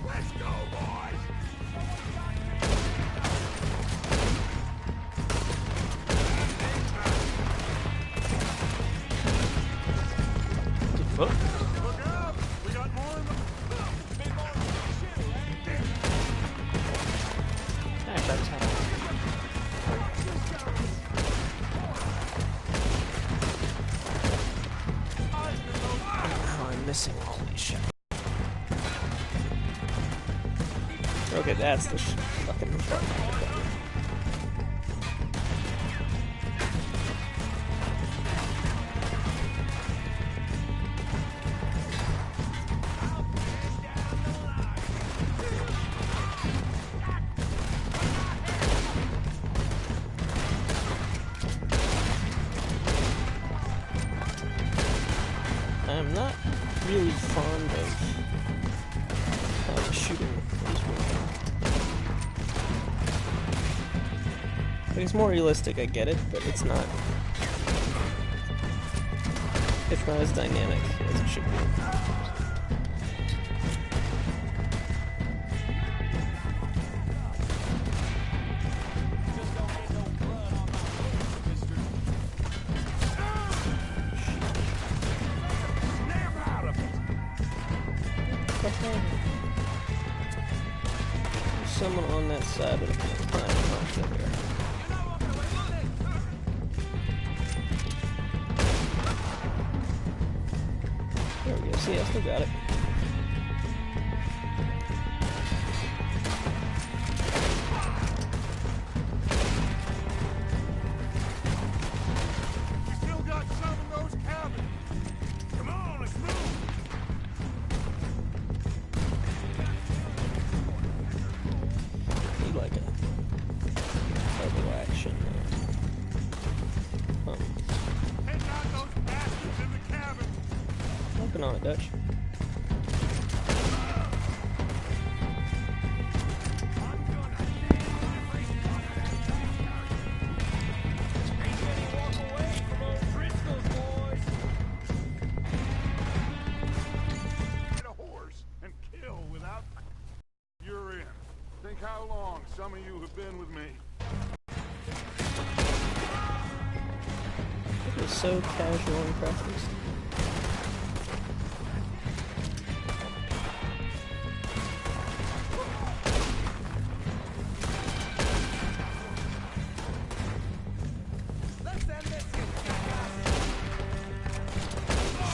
Let's go, boys! Whoop. Look out! We got more in the... Gosh, that's how. Oh, I'm missing. Holy shit. Okay, that's the fucking button. I'm not really fond of how the shooting is working. Like, it's more realistic, I get it, but it's not as dynamic as it should be. There's someone on that side of the plant there. There we go. See, I still got it. Still got some in those cabins. Come on, let's move. Need like a double action. Take out those bastards in the cabin. Working on it, Dutch. Get a horse and kill without... You're in. Think how long some of you have been with me. It was so casual and practiced.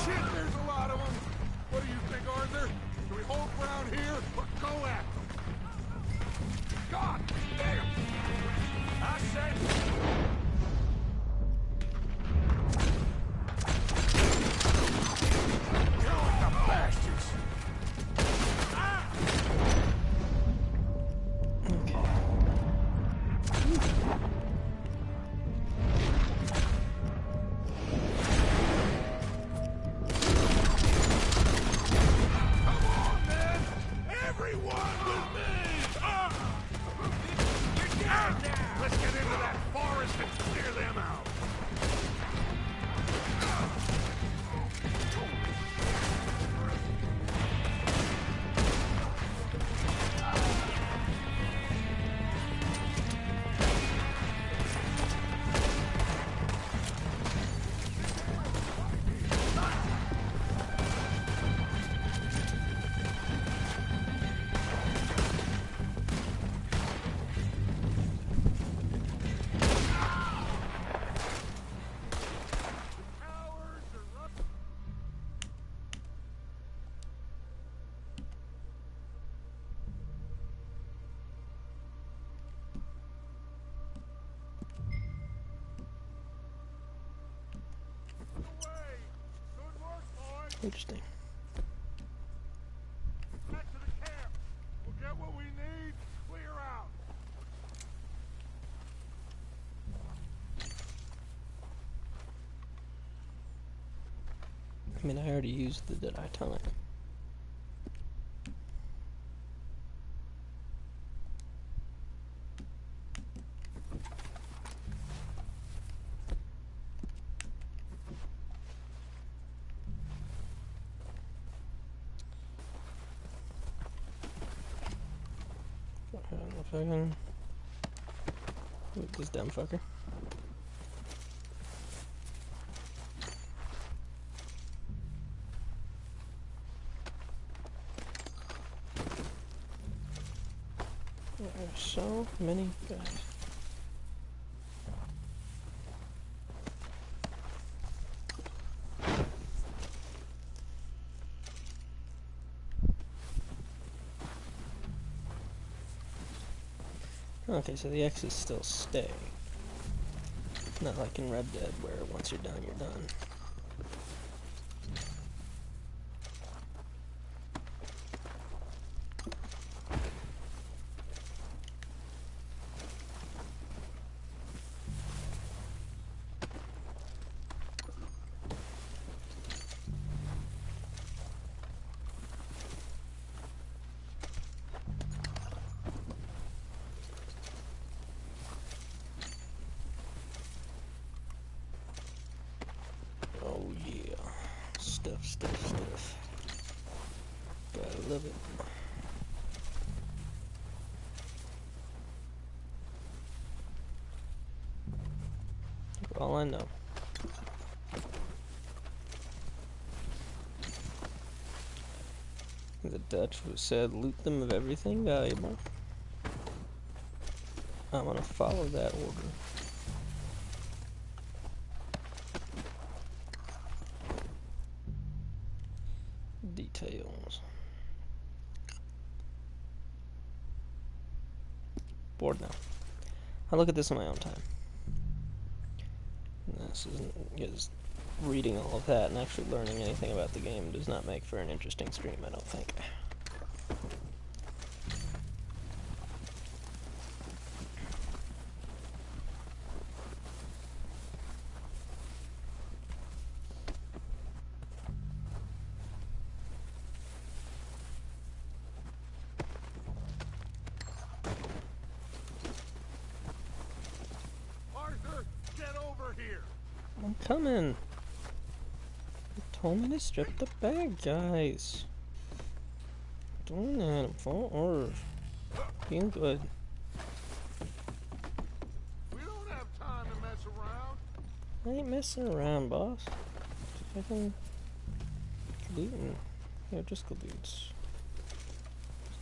Shit, there's a lot of them. What do you think, Arthur? Do we hold ground here or go at them? God damn! I said... Interesting. Back to the camp. We'll get what we need. Clear out. I mean, I already used the Dead Eye Time. If I can loot this dumb fucker. There are so many guys. Okay, so the X's still stay. Not like in Red Dead, where once you're done, you're done. Oh yeah, stuff. Gotta love it. For all I know. The Dutch who said, loot them of everything valuable. I'm gonna follow that order. Details. Bored now. I look at this on my own time. This isn't because reading all of that and actually learning anything about the game does not make for an interesting stream, I don't think. Arthur, get over here. I'm coming. You told me to strip the bag, guys. Doing that, I'm full orders. Being good. We don't have time to mess around. I ain't messing around, boss. Fucking looting. Yeah, just go dudes.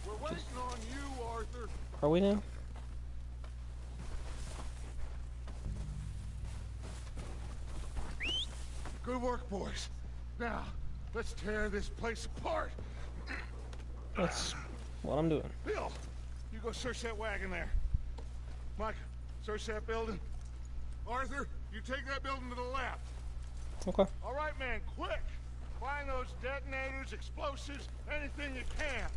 We're waiting on you, Arthur. Are we now? Good work, boys. Now, let's tear this place apart. That's what I'm doing. Bill, you go search that wagon there. Mike, search that building. Arthur, you take that building to the left. Okay. All right, man, quick. Find those detonators, explosives, anything you can.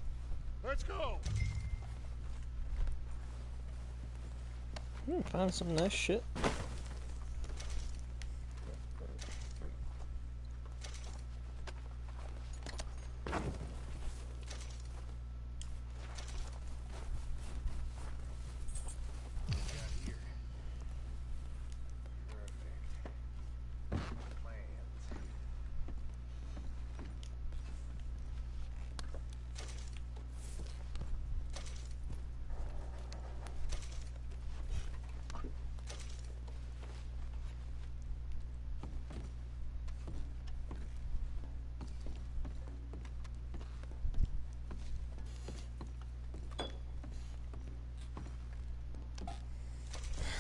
Let's go. Found some nice shit.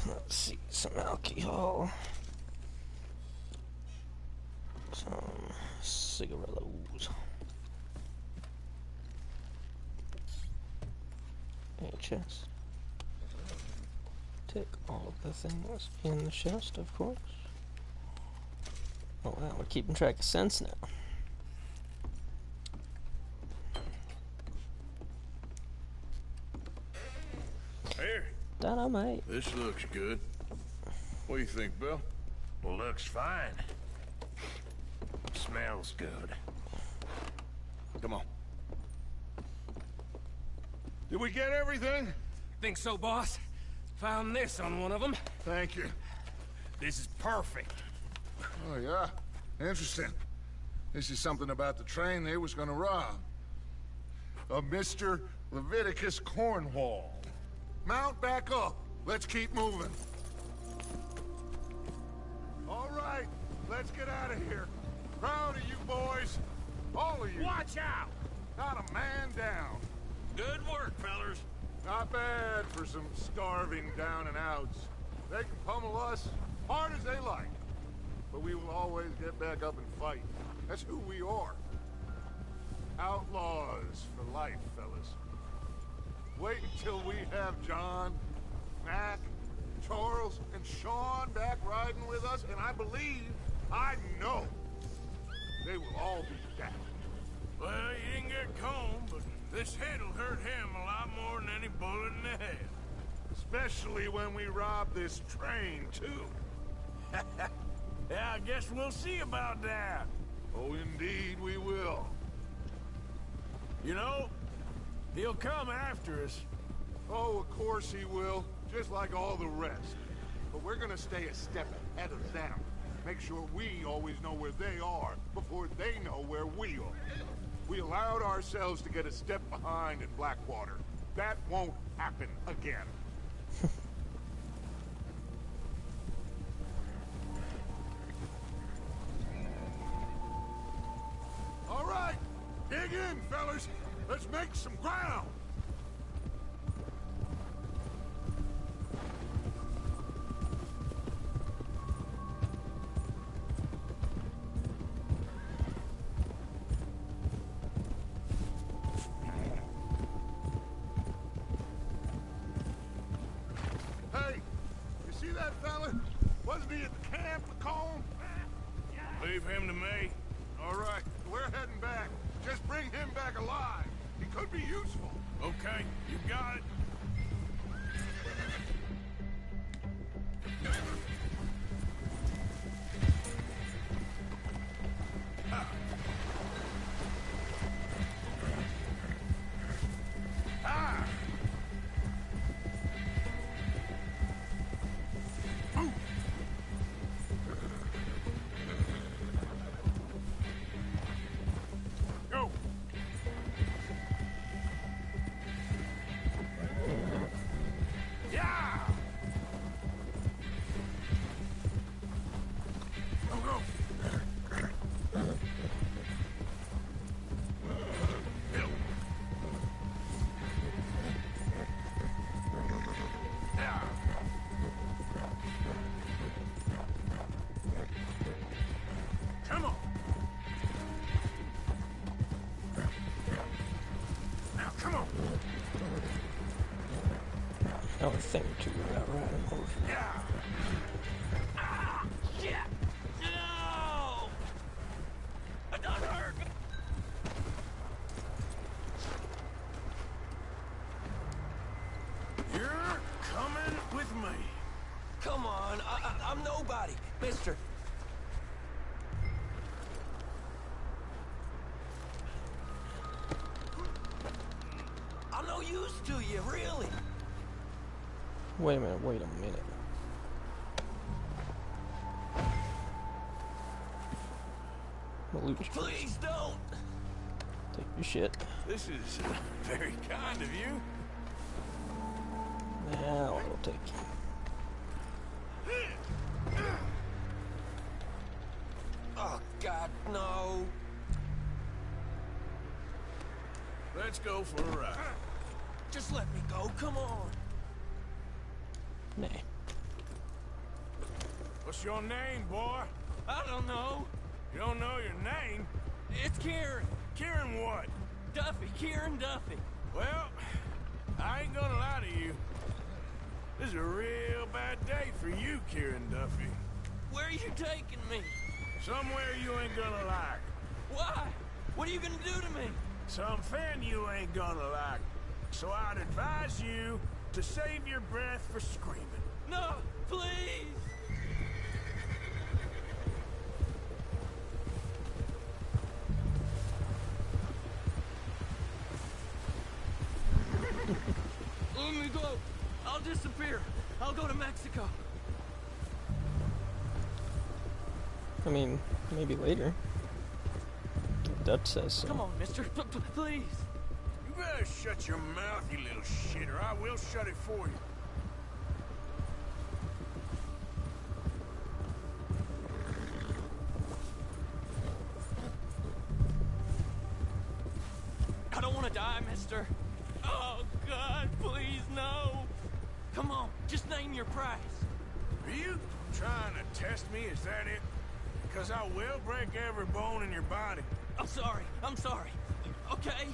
Let's see, some alcohol, some cigarillos, a chest. Take all of the things in the chest, of course. Oh wow, we're keeping track of cents now. Here, Dynamite. this looks good. What do you think, Bill? Looks fine. Smells good. Come on. Did we get everything? Think so, boss? Found this on one of them. Thank you. This is perfect. Oh, yeah? Interesting. This is something about the train they was gonna rob. A Mr. Leviticus Cornwall. Mount back up. Let's keep moving. All right, let's get out of here. Proud of you boys. All of you. Watch out! Not a man down. Good work, fellers. Not bad for some starving down and outs. They can pummel us hard as they like. But we will always get back up and fight. That's who we are. Outlaws for life, fellas. Wait until we have John, Mac, Charles, and Sean back riding with us, and I believe, I know, they will all be down. Well, you didn't get Combe, but this head'll hurt him a lot more than any bullet in the head. Especially when we rob this train, too. Yeah, I guess we'll see about that. Oh, indeed we will. You know, he'll come after us. Oh, of course he will, just like all the rest. But we're gonna stay a step ahead of them. Make sure we always know where they are before they know where we are. We allowed ourselves to get a step behind in Blackwater. That won't happen again. All right, dig in, fellas. Let's make some ground. Hey, you see that fella? Wasn't he at the camp, Macomb? Leave him to me. All right, we're heading back. Just bring him back alive. He could be useful. Okay, you got it. Go. Yeah. Go, go. Bill. Yeah. Come on. Now, come on. I was thinking too about riding horses. Yeah. Ah! Shit! No! I done hurt me. You're coming with me. Come on, I'm nobody, mister. I'm no use to you, really. Wait a minute. Loot your Please don't. Take your shit. This is very kind of you. Now I'll take you. Oh, God, no. Let's go for a ride. Just let me go, come on. Nah. What's your name, boy? I don't know. You don't know your name? It's Kieran. Kieran what? Duffy, Kieran Duffy. Well, I ain't gonna lie to you. This is a real bad day for you, Kieran Duffy. Where are you taking me? Somewhere you ain't gonna like. Why? What are you gonna do to me? Something you ain't gonna like. So I'd advise you to save your breath for screaming. No, please! Let me go. I'll disappear. I'll go to Mexico. I mean, maybe later. The Dutch says so. Come on, mister. Please. You better shut your mouth, you little shit, or I will shut it for you. I don't want to die, mister. Oh, God, please, no. Come on, just name your price. Are you trying to test me? Is that it? Because I will break every bone in your body. I'm sorry. Okay?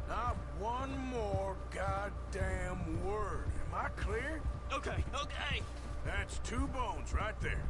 Not one more goddamn word. Am I clear? Okay. That's 2 bones right there.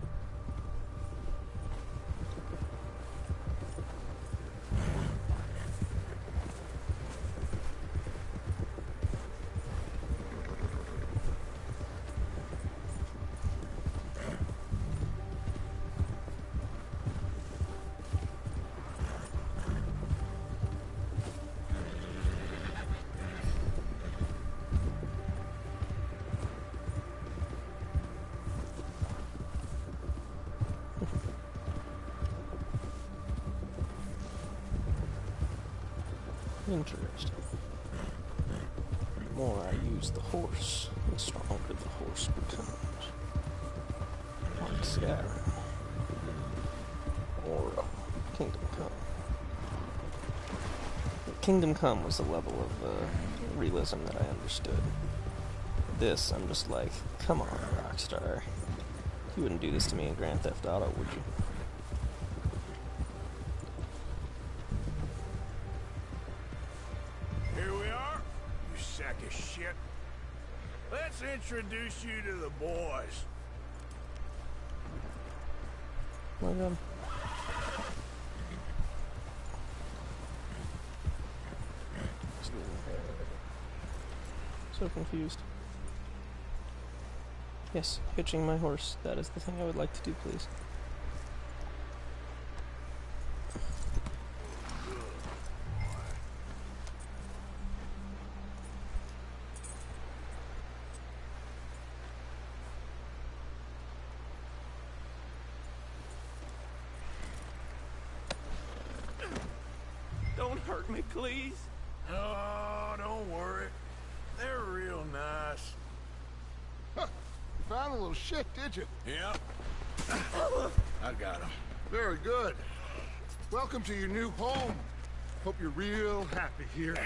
Interesting. The more I use the horse, the stronger the horse becomes. Like Skyrim. Or Kingdom Come. Kingdom Come was the level of realism that I understood. This, I'm just like, come on, Rockstar. You wouldn't do this to me in Grand Theft Auto, would you? Let's introduce you to the boys. My God. So confused. Yes, hitching my horse. That is the thing I would like to do, please. Don't hurt me, please. Oh, don't worry. They're real nice. Huh. You found a little shit, did you? Yep. I got him. Very good. Welcome to your new home. Hope you're real happy here.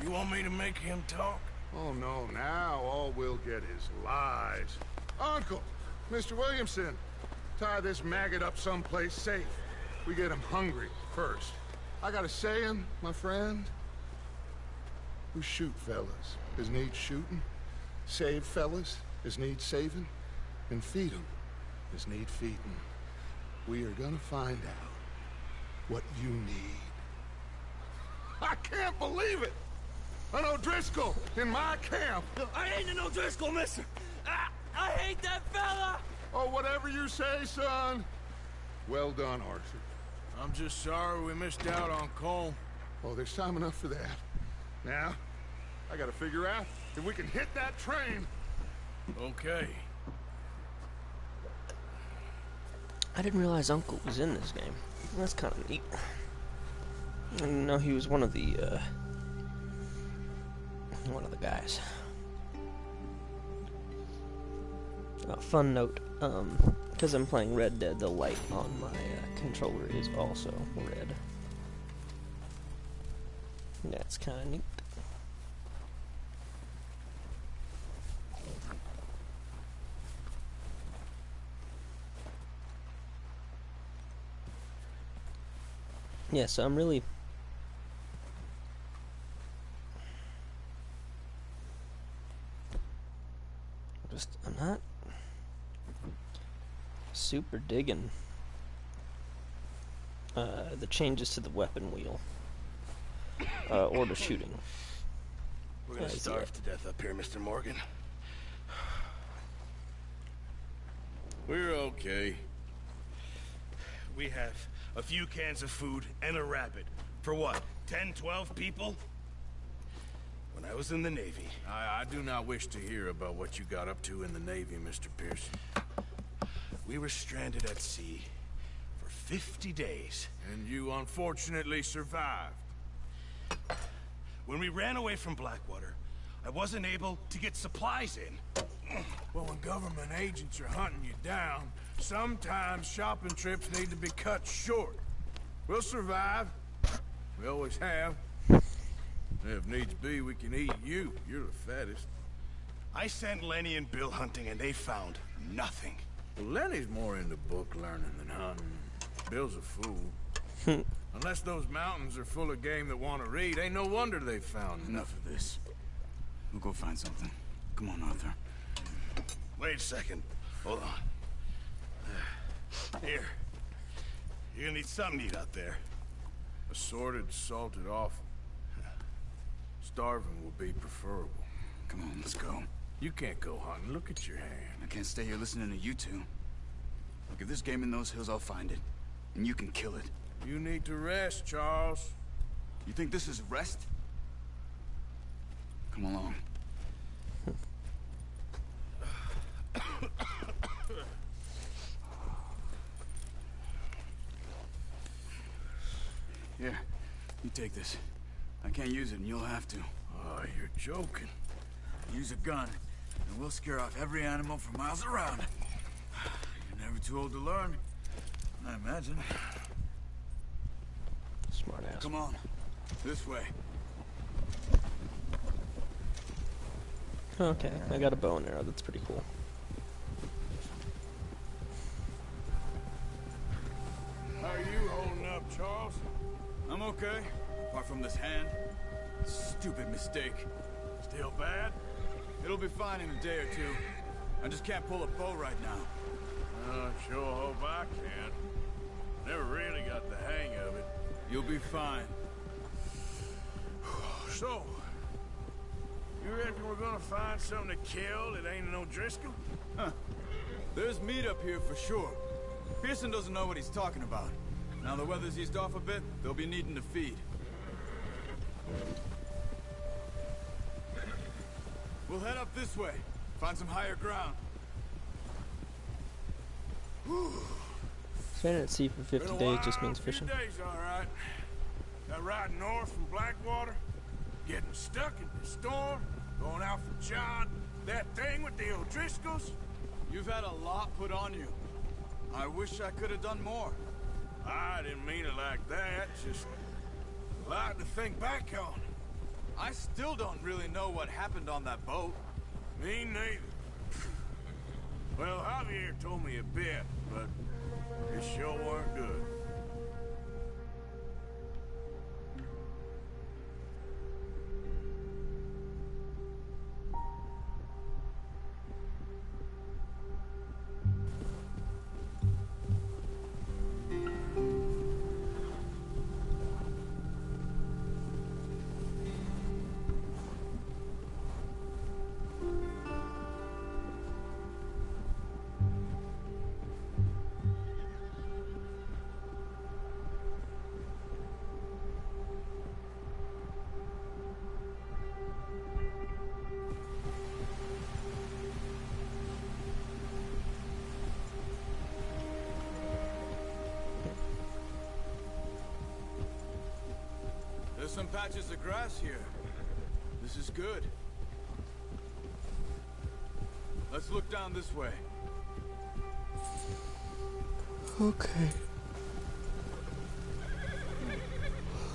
You want me to make him talk? Oh, no. Now all we'll get is lies. Uncle, Mr. Williamson, tie this maggot up someplace safe. We get him hungry first. I got a saying, my friend. Who shoot fellas as need shooting, save fellas as need saving, and feed 'em as need feeding. We are gonna find out what you need. I can't believe it! An O'Driscoll in my camp! I ain't an O'Driscoll, mister! I hate that fella! Oh, whatever you say, son. Well done, Arthur. I'm just sorry we missed out on Cole. Oh, there's time enough for that. Now, I gotta figure out if we can hit that train. Okay. I didn't realize Uncle was in this game. That's kind of neat. I didn't know he was one of the guys. Fun note, because I'm playing Red Dead, the light on my controller is also red. That's kind of neat. Yeah, so I'm really I'm not super digging the changes to the weapon wheel or the shooting. We're gonna starve to death up here, Mr. Morgan. We're okay. We have a few cans of food and a rabbit. For what, 10, 12 people? When I was in the Navy... I do not wish to hear about what you got up to in the Navy, Mr. Pearson. We were stranded at sea for 50 days. And you unfortunately survived. When we ran away from Blackwater, I wasn't able to get supplies in. Well, when government agents are hunting you down, sometimes shopping trips need to be cut short. We'll survive. We always have. If needs be, we can eat you. You're the fattest. I sent Lenny and Bill hunting, and they found nothing. Well, Lenny's more into book learning than hunting. Bill's a fool. Unless those mountains are full of game that want to read, ain't no wonder they found Enough of this. We'll go find something. Come on, Arthur. Wait a second. Hold on. Here. You're gonna need something to eat out there. Assorted, salted offal. Starving will be preferable. Come on, let's go. You can't go hunting. Look at your hand. I can't stay here listening to you two. Look, if there's game in those hills, I'll find it. And you can kill it. You need to rest, Charles. You think this is rest? Come along. Here, you take this. I can't use it, and you'll have to. Oh, you're joking. Use a gun, and we'll scare off every animal for miles around. You're never too old to learn, I imagine. Smart ass. Come on, this way. Okay, I got a bow and arrow. That's pretty cool. How are you holding up, Charles? I'm okay, apart from this hand. Stupid mistake. Still bad? It'll be fine in a day or two. I just can't pull a bow right now. I sure hope I can. Never really got the hang of it. You'll be fine. So, you reckon we're gonna find something to kill that ain't no Driscoll? Huh. There's meat up here for sure. Pearson doesn't know what he's talking about. Now the weather's eased off a bit, they'll be needing to feed. We'll head up this way. Find some higher ground. Staying at sea for 50 days just means fishing. Days, all right. That ride north from Blackwater, getting stuck in the storm, going out for John, that thing with the O'Driscolls. You've had a lot put on you. I wish I could have done more. I didn't mean it like that, just a lot to think back on. I still don't really know what happened on that boat. Me neither. Well, Javier told me a bit, but it sure weren't good. There's some patches of grass here. This is good. Let's look down this way. Okay.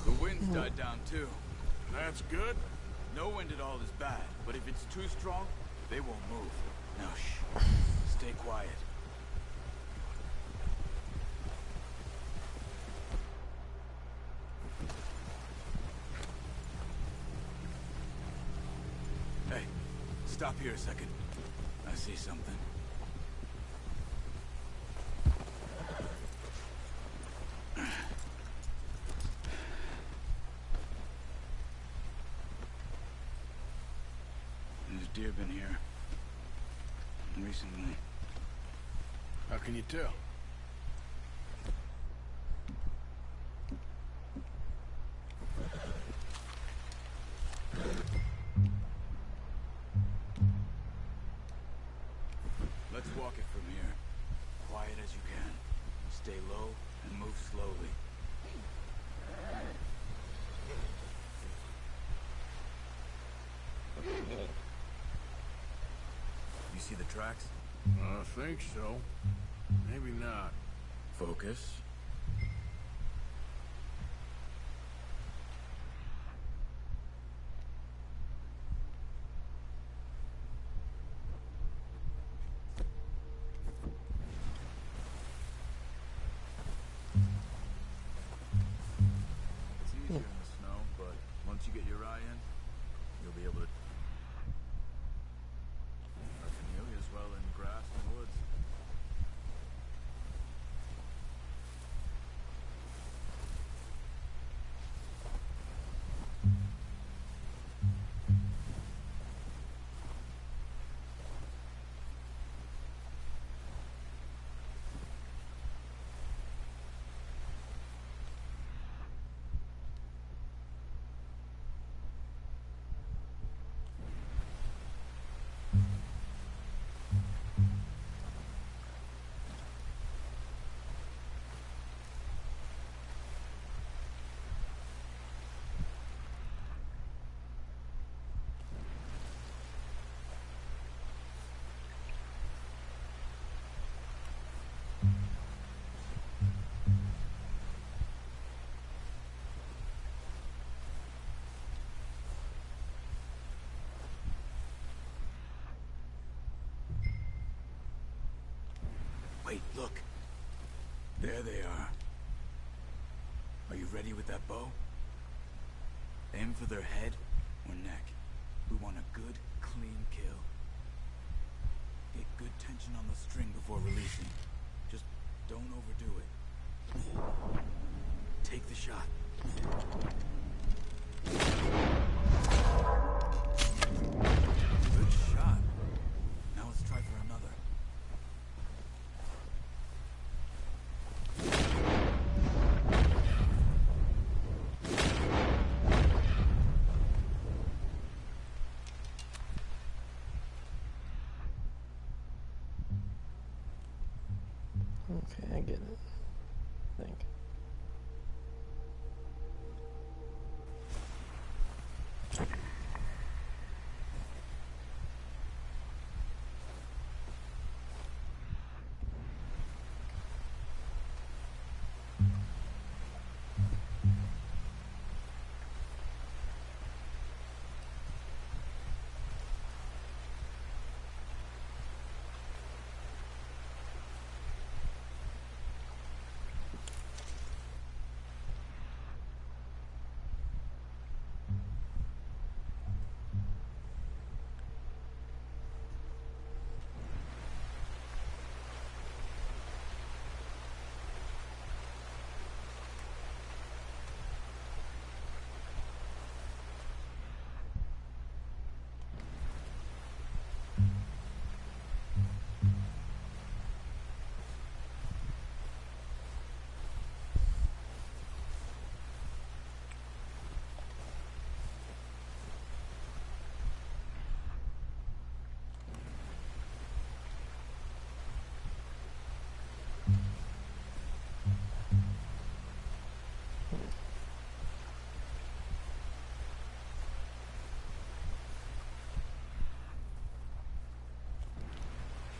The wind's died down too. That's good. No wind at all is bad, but if it's too strong, they won't move. Now shh. Stay quiet. Hey, stop here a second. I see something. deer been here recently? How can you tell? Let's walk it from here. Quiet as you can. Stay low and move slowly. You see the tracks? I think so. Maybe not. Focus. It's easier in the snow, but once you get your eye in, you'll be able to... Are familiar as well in grass and woods. Wait, look. There they are. Are you ready with that bow? Aim for their head or neck. We want a good, clean kill. Get good tension on the string before releasing. Just don't overdo it. Take the shot. Good shot. Now let's try for another. Okay, I get it. I think.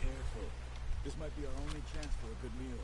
Careful. This might be our only chance for a good meal.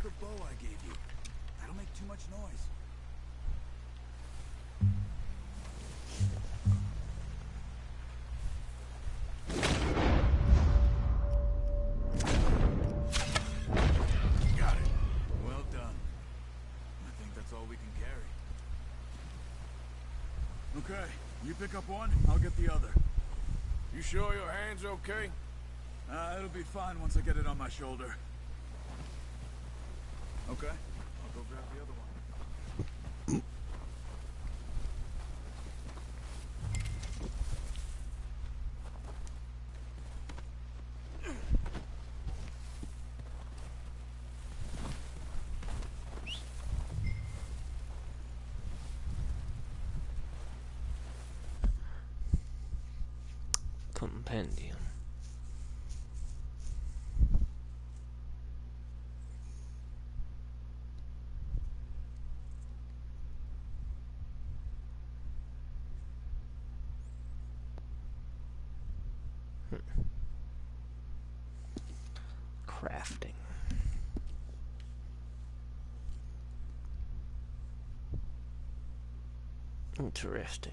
the bow I gave you. That'll make too much noise. Got it. Well done. I think that's all we can carry. Okay, you pick up one, I'll get the other. You sure your hand's okay? It'll be fine once I get it on my shoulder. Okay, I'll go grab the other one. Compendium. Crafting. Interesting.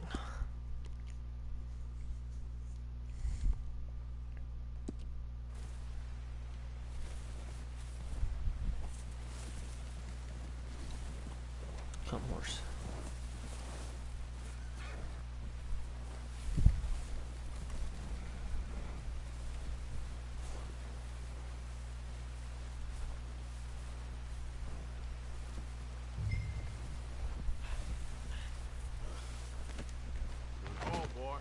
Come horse. Oh, boy.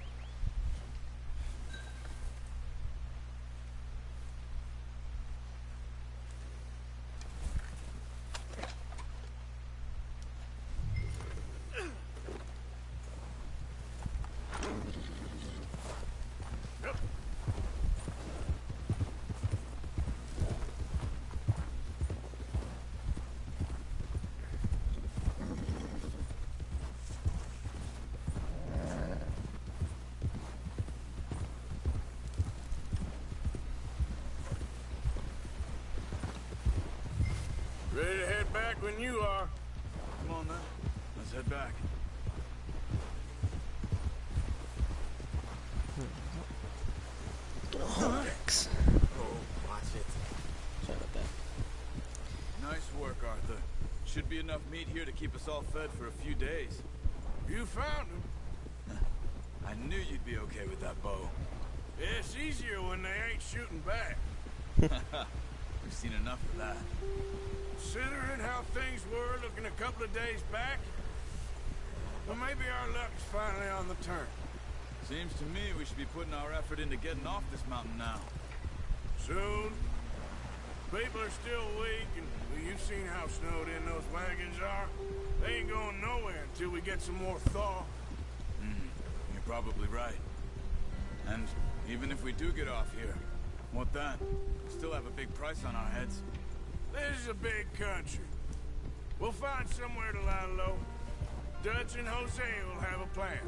Ready to head back when you are. Come on then, let's head back. Thanks. Oh, watch it. Sorry about that. Nice work, Arthur. Should be enough meat here to keep us all fed for a few days. You found him. I knew you'd be okay with that bow. It's easier when they ain't shooting back. We've seen enough of that. Considering how things were looking a couple of days back, well, maybe our luck's finally on the turn. Seems to me we should be putting our effort into getting off this mountain now. Soon. People are still weak, and well, you've seen how snowed in those wagons are. They ain't going nowhere until we get some more thaw. You're probably right. And even if we do get off here, what then? We still have a big price on our heads. This is a big country. We'll find somewhere to lie low. Dutch and Jose will have a plan.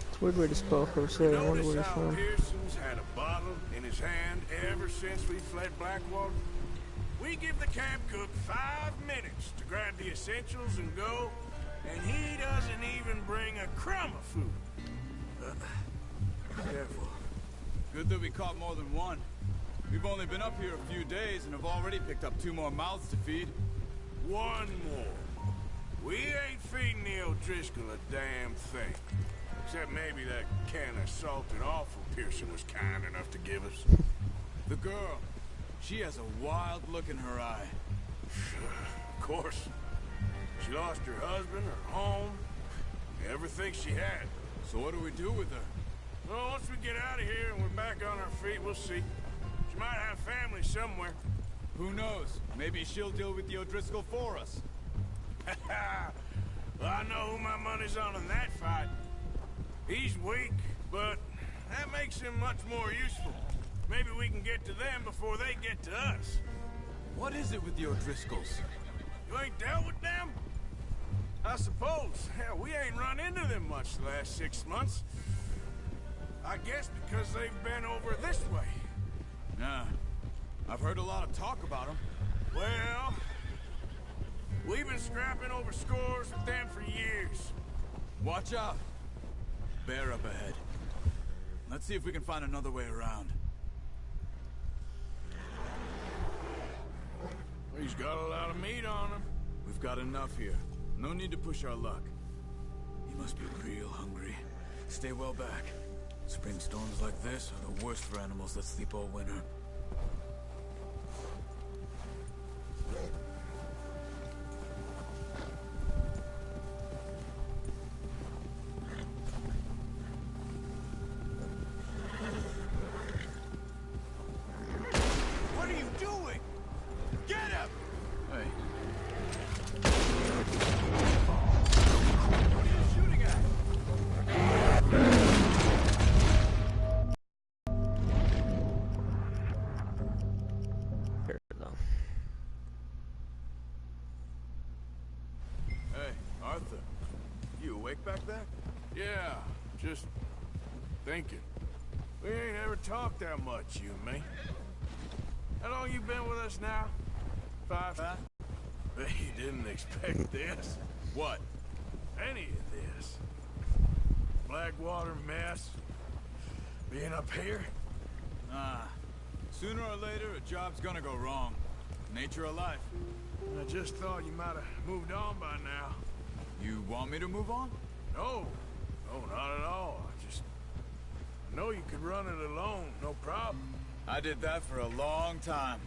It's a weird way to spell Jose. I wonder where he's how from. Pearson's had a bottle in his hand ever since we fled Blackwater? We give the camp cook 5 minutes to grab the essentials and go, and he doesn't even bring a crumb of food. Careful. Good that we caught more than one. We've only been up here a few days and have already picked up 2 more mouths to feed. 1 more. We ain't feeding the O'Driscoll a damn thing. Except maybe that can of salted offal Pearson was kind enough to give us. The girl. She has a wild look in her eye. Of course. She lost her husband, her home, everything she had. So what do we do with her? Well, once we get out of here and we're back on our feet, we'll see. She might have family somewhere. Who knows? Maybe she'll deal with the O'Driscoll for us. Well, I know who my money's on in that fight. He's weak, but that makes him much more useful. Maybe we can get to them before they get to us. What is it with the O'Driscolls? You ain't dealt with them? I suppose. Hell, we ain't run into them much the last 6 months. I guess because they've been over this way. Nah, I've heard a lot of talk about them. Well, we've been scrapping over scores with them for years. Watch out. Bear up ahead. Let's see if we can find another way around. He's got a lot of meat on him. We've got enough here. No need to push our luck. He must be real hungry. Stay well back. Spring storms like this are the worst for animals that sleep all winter. What are you doing? Get him! Hey. What are you shooting at? Here, though. Hey, Arthur. You awake back there? Yeah, just thinking. We ain't ever talked that much, you and me. How long you been with us now? 5? Bet you didn't expect this. What? Any of this. Blackwater mess. Being up here. Ah. Sooner or later, a job's gonna go wrong. Nature of life. I just thought you might have moved on by now. You want me to move on? No. No, not at all. I know you could run it alone, no problem. I did that for a long time.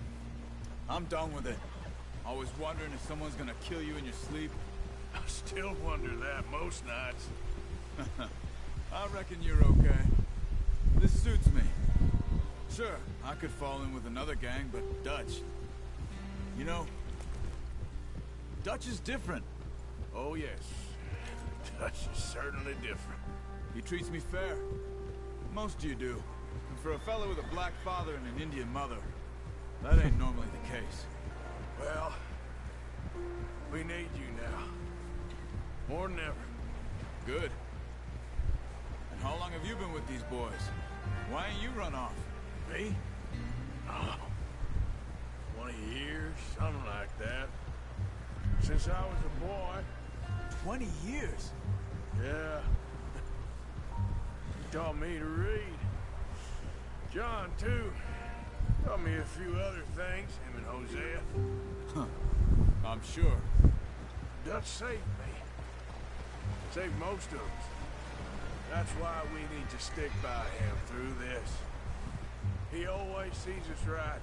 I'm done with it. Always wondering if someone's gonna kill you in your sleep. I still wonder that most nights. I reckon you're okay. This suits me. Sure, I could fall in with another gang, but Dutch... You know, Dutch is different. Oh, yes. Dutch is certainly different. He treats me fair. Most of you do. And for a fellow with a black father and an Indian mother, that ain't normally the case. Well, we need you now. More than ever. Good. And how long have you been with these boys? Why ain't you run off? Me? Oh, 20 years, something like that. Since I was a boy. 20 years? Yeah. He taught me to read. John, too. Taught me a few other things, him and Hosea. Huh. I'm sure. Dutch saved me. Saved most of us. That's why we need to stick by him through this. He always sees us right.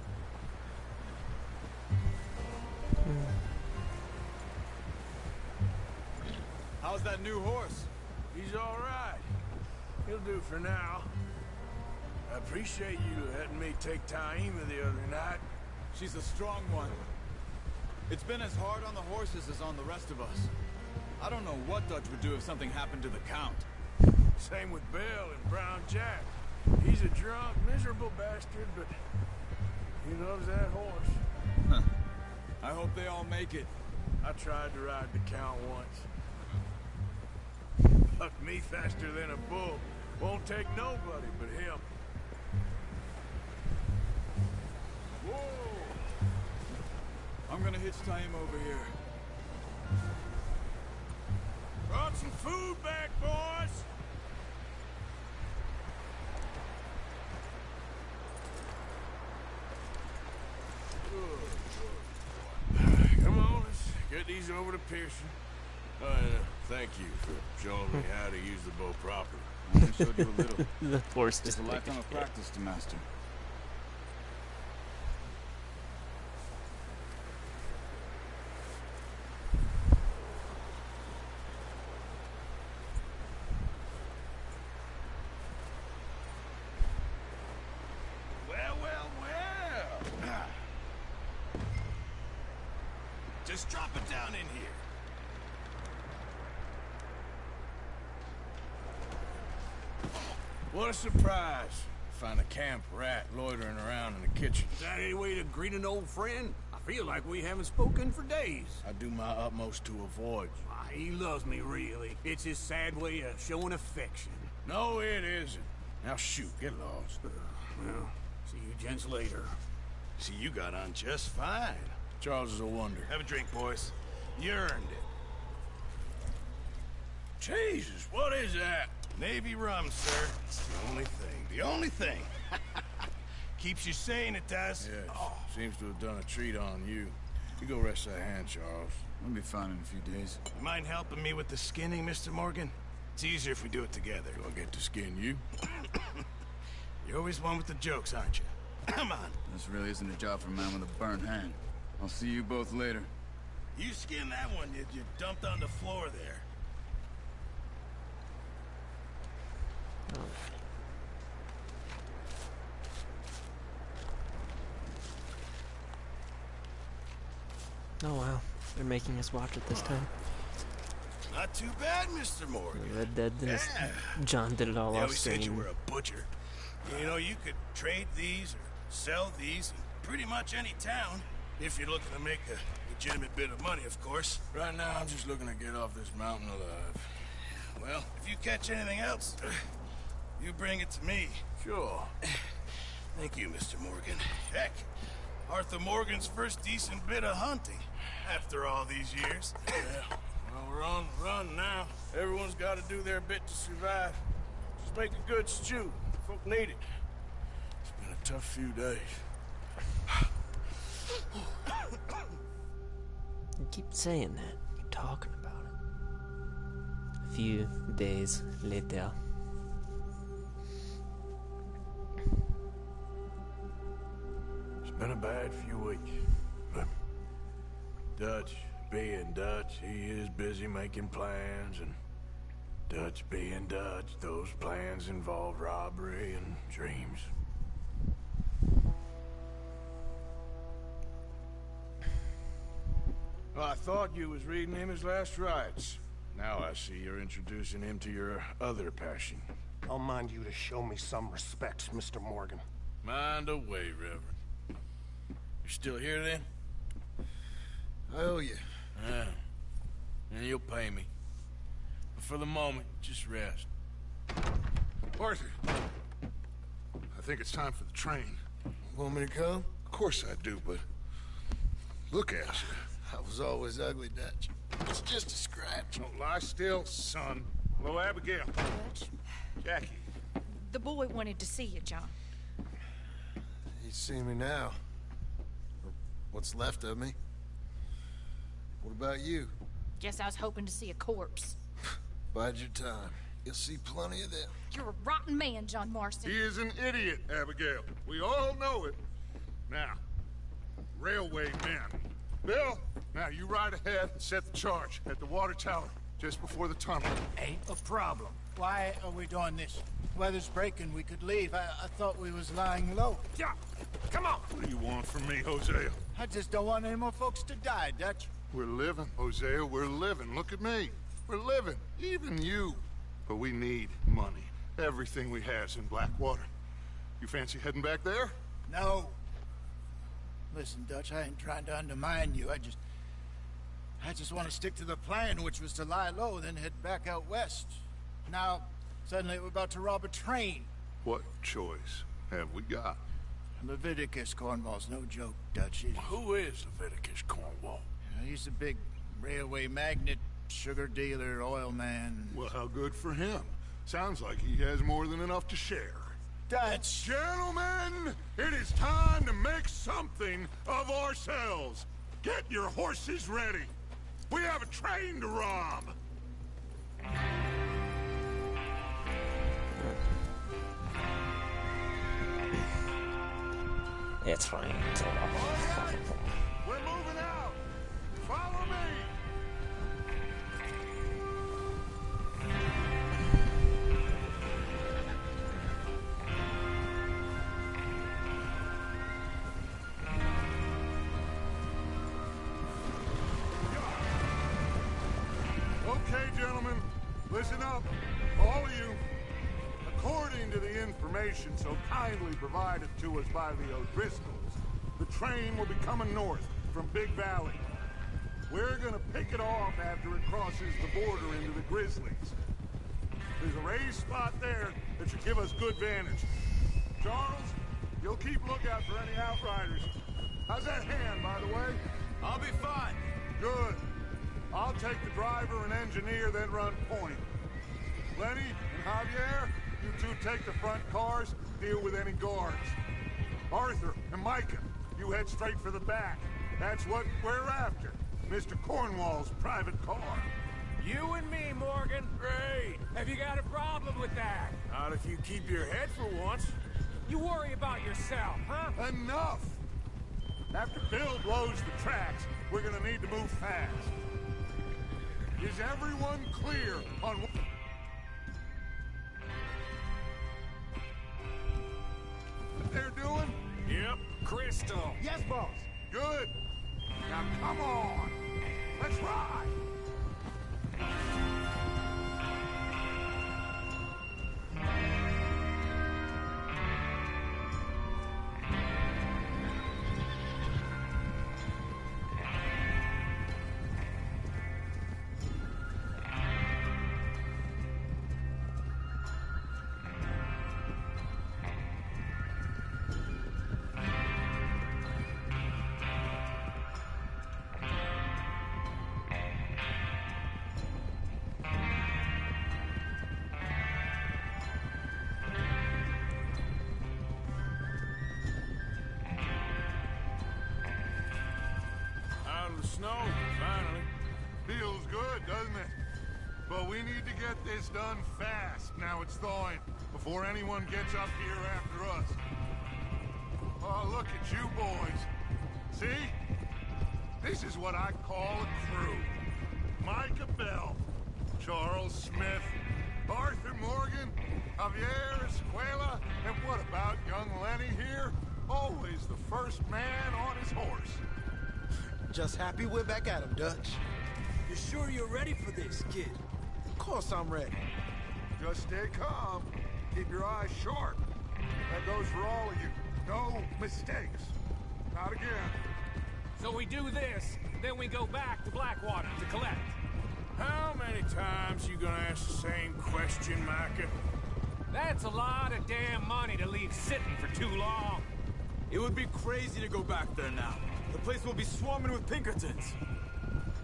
How's that new horse? He's all right. He'll do for now. I appreciate you letting me take Taima the other night. She's a strong one. It's been as hard on the horses as on the rest of us. I don't know what Dutch would do if something happened to the Count. Same with Bill and Brown Jack. He's a drunk, miserable bastard, but he loves that horse. Huh. I hope they all make it. I tried to ride the Count once. Bucked me faster than a bull. Won't take nobody but him. Whoa! I'm gonna hitch Taima over here. Brought some food back, boys! Come on, let's get these over to Pearson. Thank you for showing me how to use the bow properly. I only showed you a little. The horse It's just a lifetime of practice to master. Well, well, well. Just drop it down in here. What a surprise. Find a camp rat loitering around in the kitchen. Is that any way to greet an old friend? I feel like we haven't spoken for days. I do my utmost to avoid you. Ah, he loves me, really. It's his sad way of showing affection. No, it isn't. Now shoot, get lost. Well, See you gents later. See, you got on just fine. Charles is a wonder. Have a drink, boys. You earned it. Jesus, what is that? Navy rum, sir. It's the only thing. The only thing. Keeps you sane, it does. Yes. Seems to have done a treat on you. You go rest that hand, Charles. We'll be fine in a few days. You mind helping me with the skinning, Mr. Morgan? It's easier if we do it together. Do I get to skin you? You're always one with the jokes, aren't you? Come on. This really isn't a job for a man with a burnt hand. I'll see you both later. You skinned that one you dumped on the floor there. Oh wow, they're making us watch it this time. Not too bad, Mr. Morgan. Red Dead, John did it all They off always said you screen. were a butcher. You know, you could trade these or sell these in pretty much any town, if you're looking to make a legitimate bit of money, of course. Right now, I'm just looking to get off this mountain alive. Well, if you catch anything else, you bring it to me. Sure. Thank you, Mr. Morgan. Heck, Arthur Morgan's first decent bit of hunting, after all these years. Yeah. Well, we're on the run now. Everyone's got to do their bit to survive. Just make a good stew. Folk need it. It's been a tough few days. You keep saying that. Keep talking about it. A few days later. It's been a bad few weeks. But Dutch being Dutch, he is busy making plans, and Dutch being Dutch, those plans involve robbery and dreams. Well, I thought you was reading him his last rites. Now I see you're introducing him to your other passion. I'll mind you to show me some respect, Mr. Morgan. Mind away, Reverend. You're still here, then? I owe you. Yeah. And you'll pay me. But for the moment, just rest. Arthur, I think it's time for the train. Want me to come? Of course I do, but look at you. I was always ugly, Dutch. It's just a scratch. Don't lie still, son. Hello, Abigail. Dutch, Jackie. the boy wanted to see you, John. He's seen me now. Or what's left of me. What about you? Guess I was hoping to see a corpse. Bide your time. You'll see plenty of them. You're a rotten man, John Marston. He is an idiot, Abigail. We all know it. Now, railway men. Bill, now you ride ahead and set the charge at the water tower just before the tunnel. Ain't a problem. Why are we doing this? Weather's breaking. We could leave. I thought we was lying low. Yeah, come on. What do you want from me, Hosea? I just don't want any more folks to die, Dutch. We're living, Hosea. We're living. Look at me. We're living. Even you. But we need money. Everything we has in Blackwater. You fancy heading back there? No. Listen, Dutch, I ain't trying to undermine you. I just want to stick to the plan, which was to lie low, then head back out west. Now, suddenly we're about to rob a train. What choice have we got? Leviticus Cornwall's no joke, Dutch. Who is Leviticus Cornwall? He's a big railway magnate, sugar dealer, oil man. Well, how good for him. Sounds like he has more than enough to share. Dutch! Gentlemen, it is time to make something of ourselves. Get your horses ready. We have a train to rob. It's fine. It's all right. We're moving out. Follow me. Okay, gentlemen, listen up, all of you. According to the information so kindly provided to us by the O'Driscolls, the train will be coming north from Big Valley. We're gonna pick it off after it crosses the border into the Grizzlies. There's a raised spot there that should give us good vantage. Charles, you'll keep lookout for any outriders. How's that hand, by the way? I'll be fine. Good. I'll take the driver and engineer, then run point. Lenny and Javier, you two take the front cars, deal with any guards. Arthur and Micah, you head straight for the back. That's what we're after. Mr. Cornwall's private car. You and me, Morgan. Great. Have you got a problem with that? Not if you keep your head for once. You worry about yourself, huh? Enough! After Bill blows the tracks, we're gonna need to move fast. Is everyone clear on what they're doing? Yep, Crystal. Yes, boss. Good. Now come on. Let's ride. Snow, finally. Feels good, doesn't it? But we need to get this done fast. Now it's thawing, before anyone gets up here after us. Oh, look at you boys. See? This is what I call a crew. Micah Bell, Charles Smith, Arthur Morgan, Javier Escuela, and what about young Lenny here? Always the first man on his horse. Just happy we're back at him, Dutch. You sure you're ready for this, kid? Of course I'm ready. Just stay calm. Keep your eyes sharp. That goes for all of you. No mistakes. Not again. So we do this, then we go back to Blackwater to collect. How many times you gonna ask the same question, Micah? That's a lot of damn money to leave sitting for too long. It would be crazy to go back there now. The place will be swarming with Pinkertons.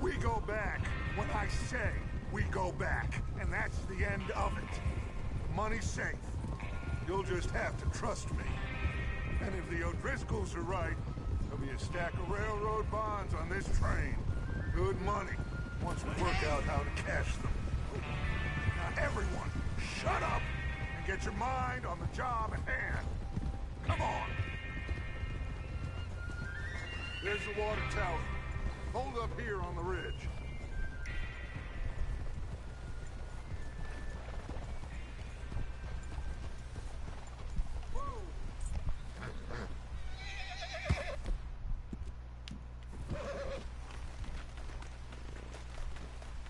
We go back when I say we go back, and that's the end of it. The money's safe. You'll just have to trust me. And if the O'Driscolls are right, there'll be a stack of railroad bonds on this train. Good money, once we work out how to cash them. Now everyone, shut up and get your mind on the job at hand. Come on. There's the water tower. Hold up here on the ridge.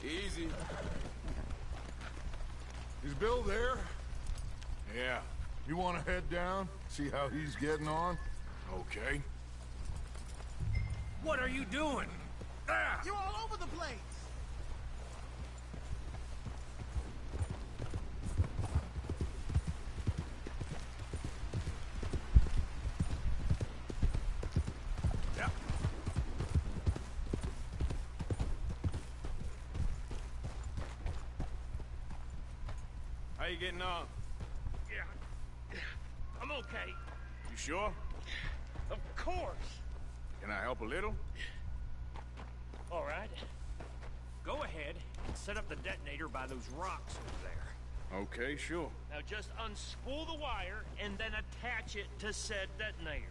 Easy. Is Bill there? Yeah. You want to head down? See how he's getting on? Okay. What are you doing? Ah! You're all over the place! Yep. How you getting on? Yeah. I'm okay. You sure? Of course. Can I help a little? All right. Go ahead and set up the detonator by those rocks over there. Okay, sure. Now just unspool the wire and then attach it to said detonator.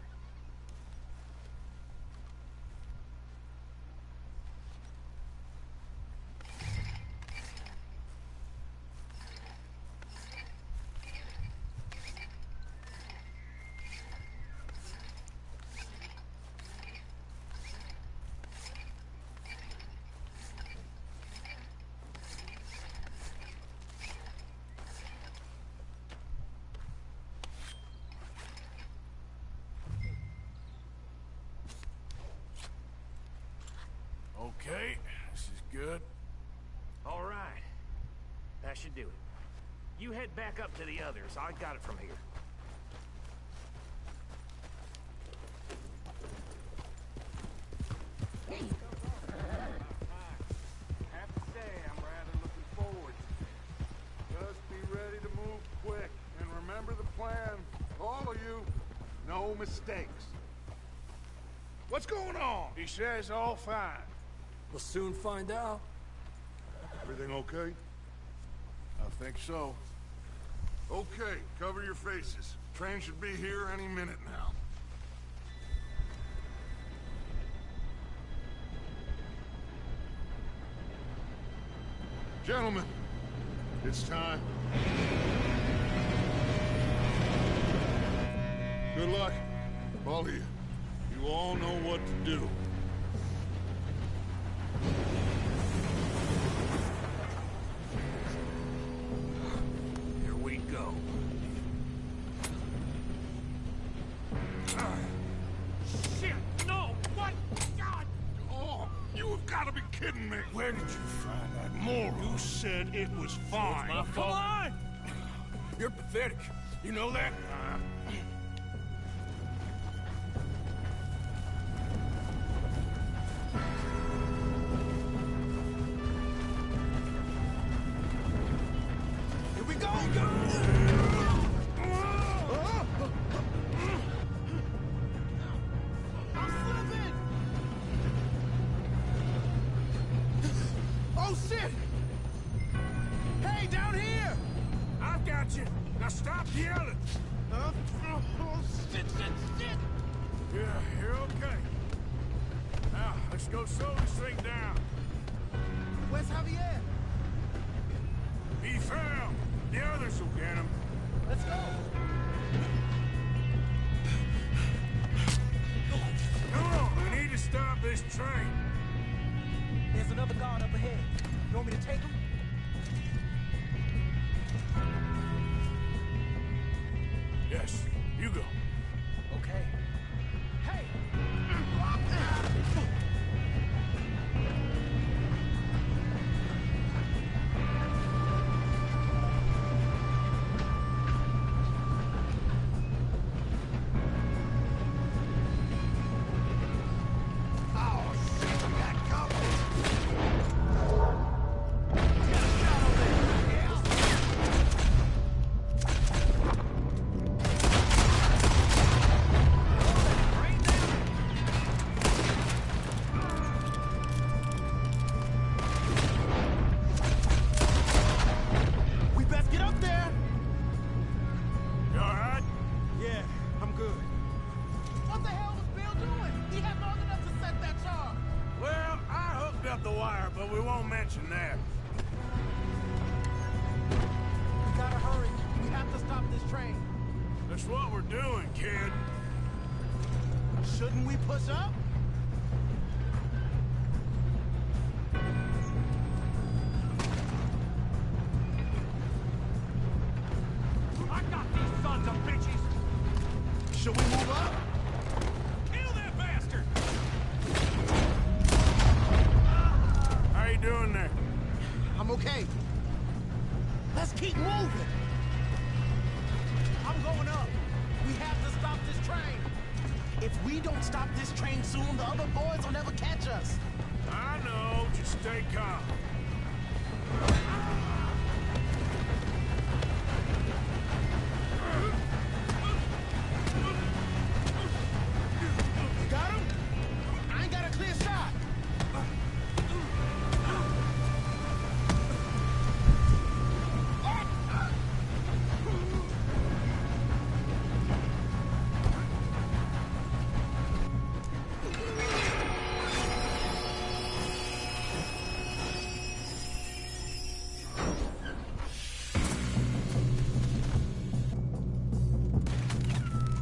Okay, this is good. All right. That should do it. You head back up to the others. I got it from here. No mistakes. What's going on? He says all fine. We'll soon find out. Everything okay? I think so. Okay, cover your faces. Train should be here any minute now. Gentlemen, it's time. Good luck, all of you. You all know what to do. Here we go. Shit! No! What? God! Oh, you have got to be kidding me. Where did you find that moral? You said it was fine. My fault. Come on! You're pathetic. You know that? Here we go! I'm slipping! Oh, shit! Hey, down here! I've got you. Now stop yelling. Oh, shit, shit, shit! Yeah, you're okay. Now, let's go slow this thing down. Where's Javier? He fell. The others will get him. Let's go! Come on, we need to stop this train. There's another guard up ahead. You want me to take him? Yes, you go. Okay. Hey! We best get up there! You all right? Yeah, I'm good. What the hell was Bill doing? He had long enough to set that charge. Well, I hooked up the wire, but we won't mention that. We gotta hurry. We have to stop this train. That's what we're doing, kid. Shouldn't we push up? I got these sons of bitches! Should we move up? Kill that bastard! How you doing there? I'm okay. Let's keep moving. I'm going up. We have to stop this train. If we don't stop this train soon, the other boys will never catch us. I know. Just stay calm. Got him? I ain't got a clear shot.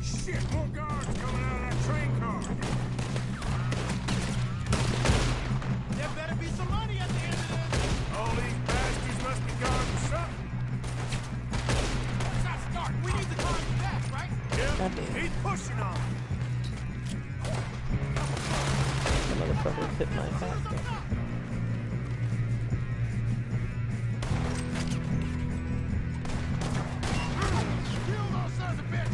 Shit, more guards coming out of that train car. There better be some money at the end of this. All these bastards must be guarding something. Let's not start. We need the car back, right? Yep, he's pushing on. The motherfucker hit my hat. Kill those sons of bitches.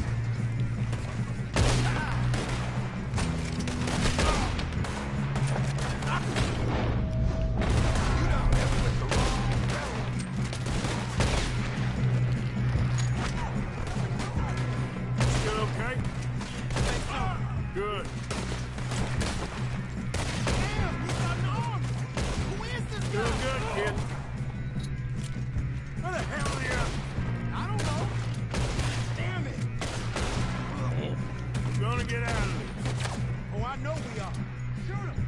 Still okay? get out of this. Oh, I know we are. Shoot him!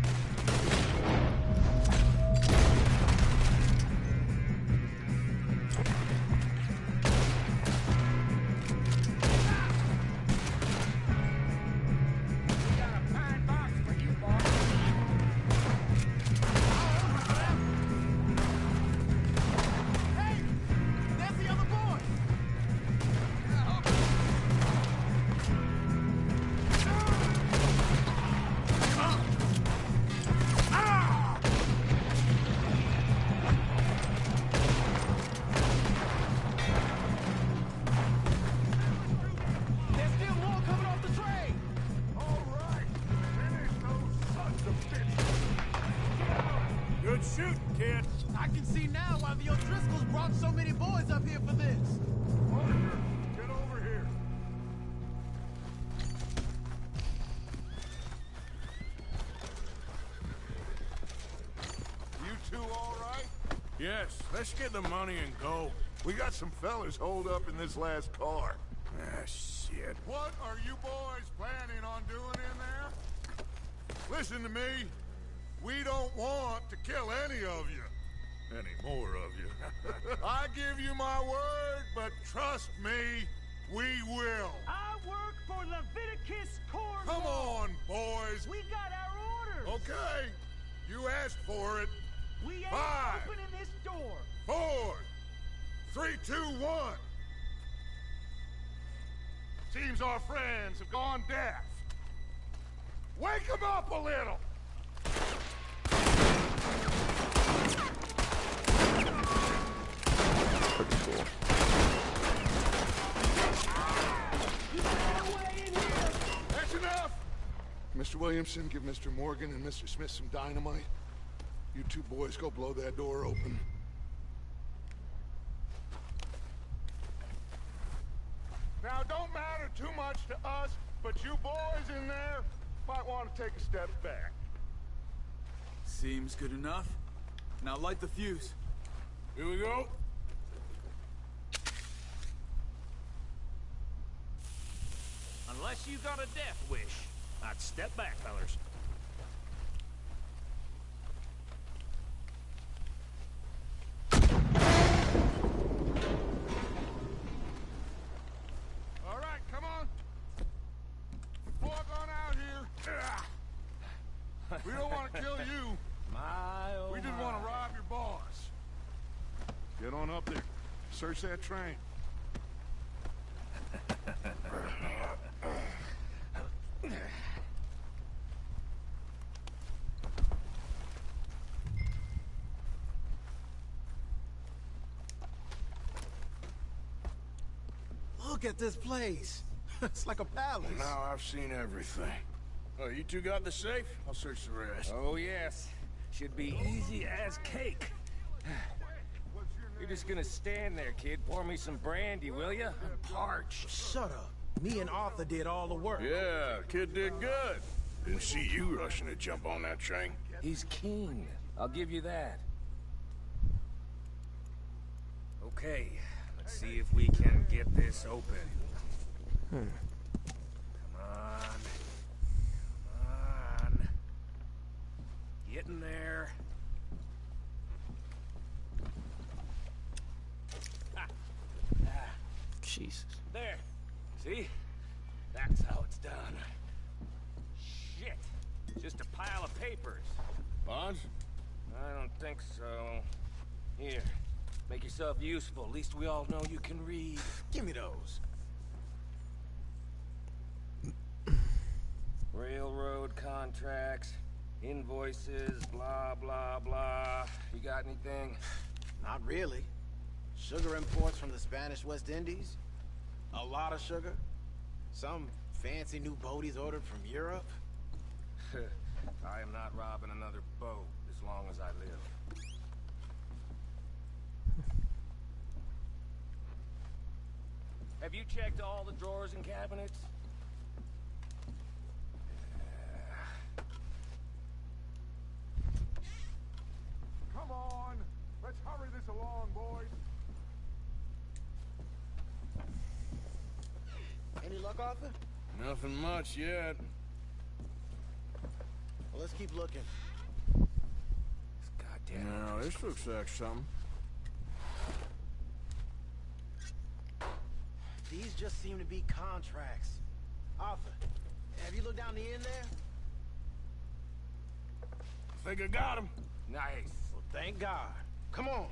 Good shooting, kid. I can see now why the O'Driscolls brought so many boys up here for this. Parker, get over here. You two all right? Yes, let's get the money and go. We got some fellas holed up in this last car. Ah, shit. What are you boys planning on doing in there? Listen to me. We don't want to kill any of you. Any more of you. I give you my word, but trust me, we will. I work for Leviticus Corps. Come on, boys. We got our orders. Okay. You asked for it. We ain't 5, opening this door. 4, 3, 2, 1. Seems our friends have gone deaf. Wake them up a little. Pretty cool. That's enough! Mr. Williamson, give Mr. Morgan and Mr. Smith some dynamite. You two boys go blow that door open. Now, don't matter too much to us, but you boys in there might want to take a step back. Seems good enough. Now light the fuse. Here we go. Unless you got a death wish, I'd step back, fellers. All right, come on. Plug on out here. We don't want to kill you. We just want to rob your boss. Get on up there. Search that train. Look at this place. It's like a palace. Now I've seen everything. Oh, you two got the safe? I'll search the rest. Oh, yes. Should be easy as cake. You're just gonna stand there, kid. Pour me some brandy, will ya? I'm parched. Shut up. Me and Arthur did all the work. Yeah, kid did good. Didn't see you rushing to jump on that train. He's king. I'll give you that. Okay, let's see if we can get this open. Come on. Come on. Get in there. Jesus. There. See? That's how it's done. Shit. Just a pile of papers. Bonds? I don't think so. Here. Make yourself useful. At least we all know you can read. Give me those. Railroad contracts, invoices, blah, blah, blah. You got anything? Not really. Sugar imports from the Spanish West Indies. A lot of sugar. Some fancy new boat he's ordered from Europe. I am not robbing another boat as long as I live. Have you checked all the drawers and cabinets? Come on. Let's hurry this along, boys. Any luck, Arthur? Nothing much yet. Well, let's keep looking. Goddamn. Now, this looks like something. These just seem to be contracts. Arthur, have you looked down the end there? Think I got him. Nice. Well, thank God. Come on.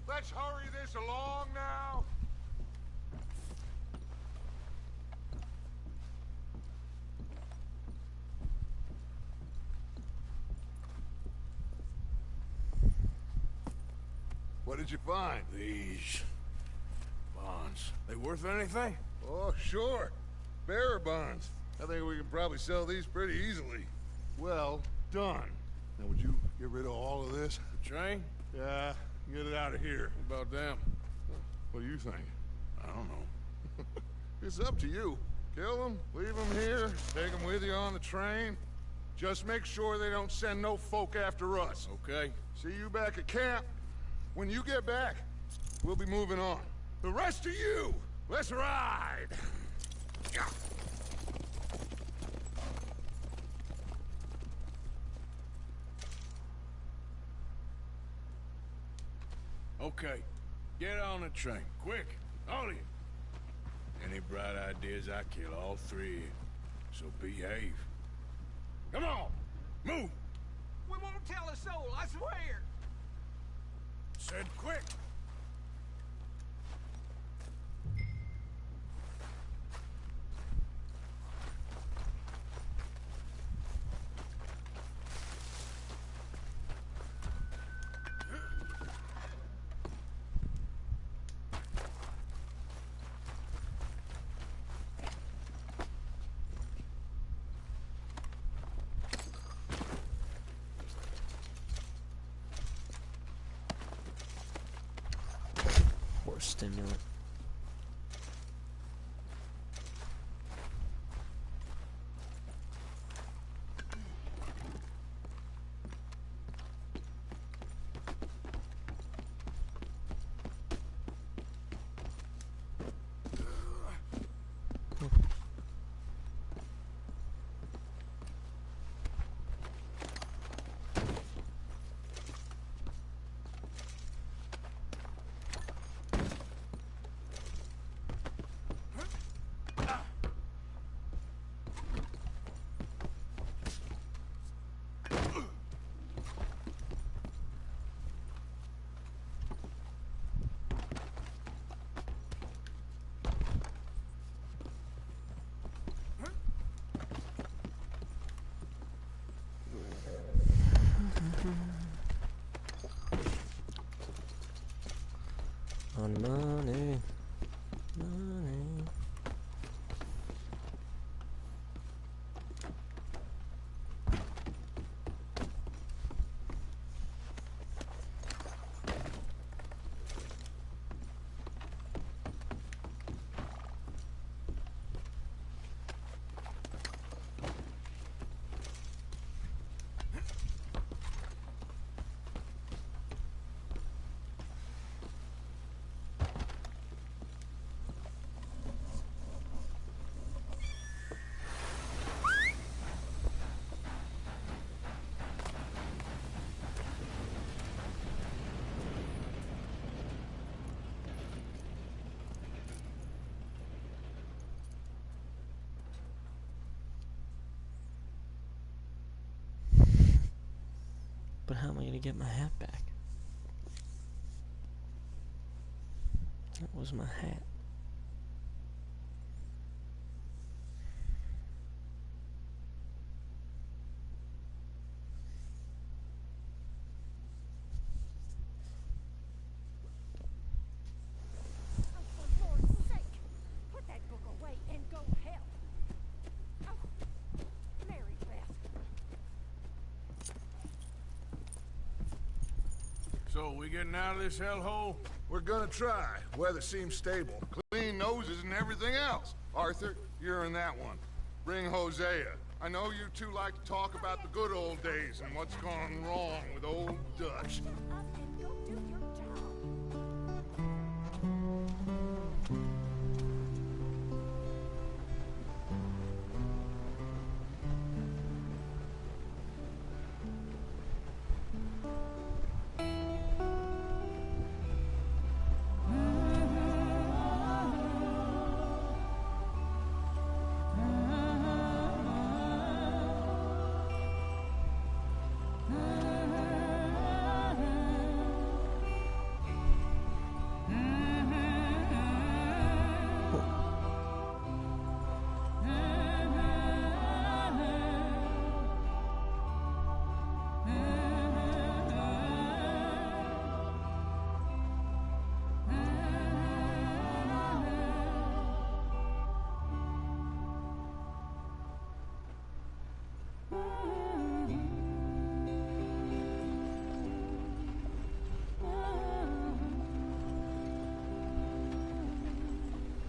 Let's hurry this along now. What did you find? These bonds. They worth anything? Oh, sure. Bearer bonds. I think we can probably sell these pretty easily. Well done. Now, would you get rid of all of this? The train? Yeah, get it out of here. What about them? What do you think? I don't know. It's up to you. Kill them, leave them here, take them with you on the train. Just make sure they don't send no folk after us. Okay. See you back at camp. When you get back, we'll be moving on. The rest of you, let's ride! Okay. Get on the train. Quick. All of you. Any bright ideas, I kill all three of you. So behave. Come on! Move! We won't tell a soul, I swear! Said quick! Stimulant. On money, money. But how am I going to get my hat back? That was my hat. So, we getting out of this hellhole? We're gonna try. Weather seems stable. Clean noses and everything else. Arthur, you're in that one. Bring Hosea. I know you two like to talk about the good old days and what's gone wrong with old Dutch.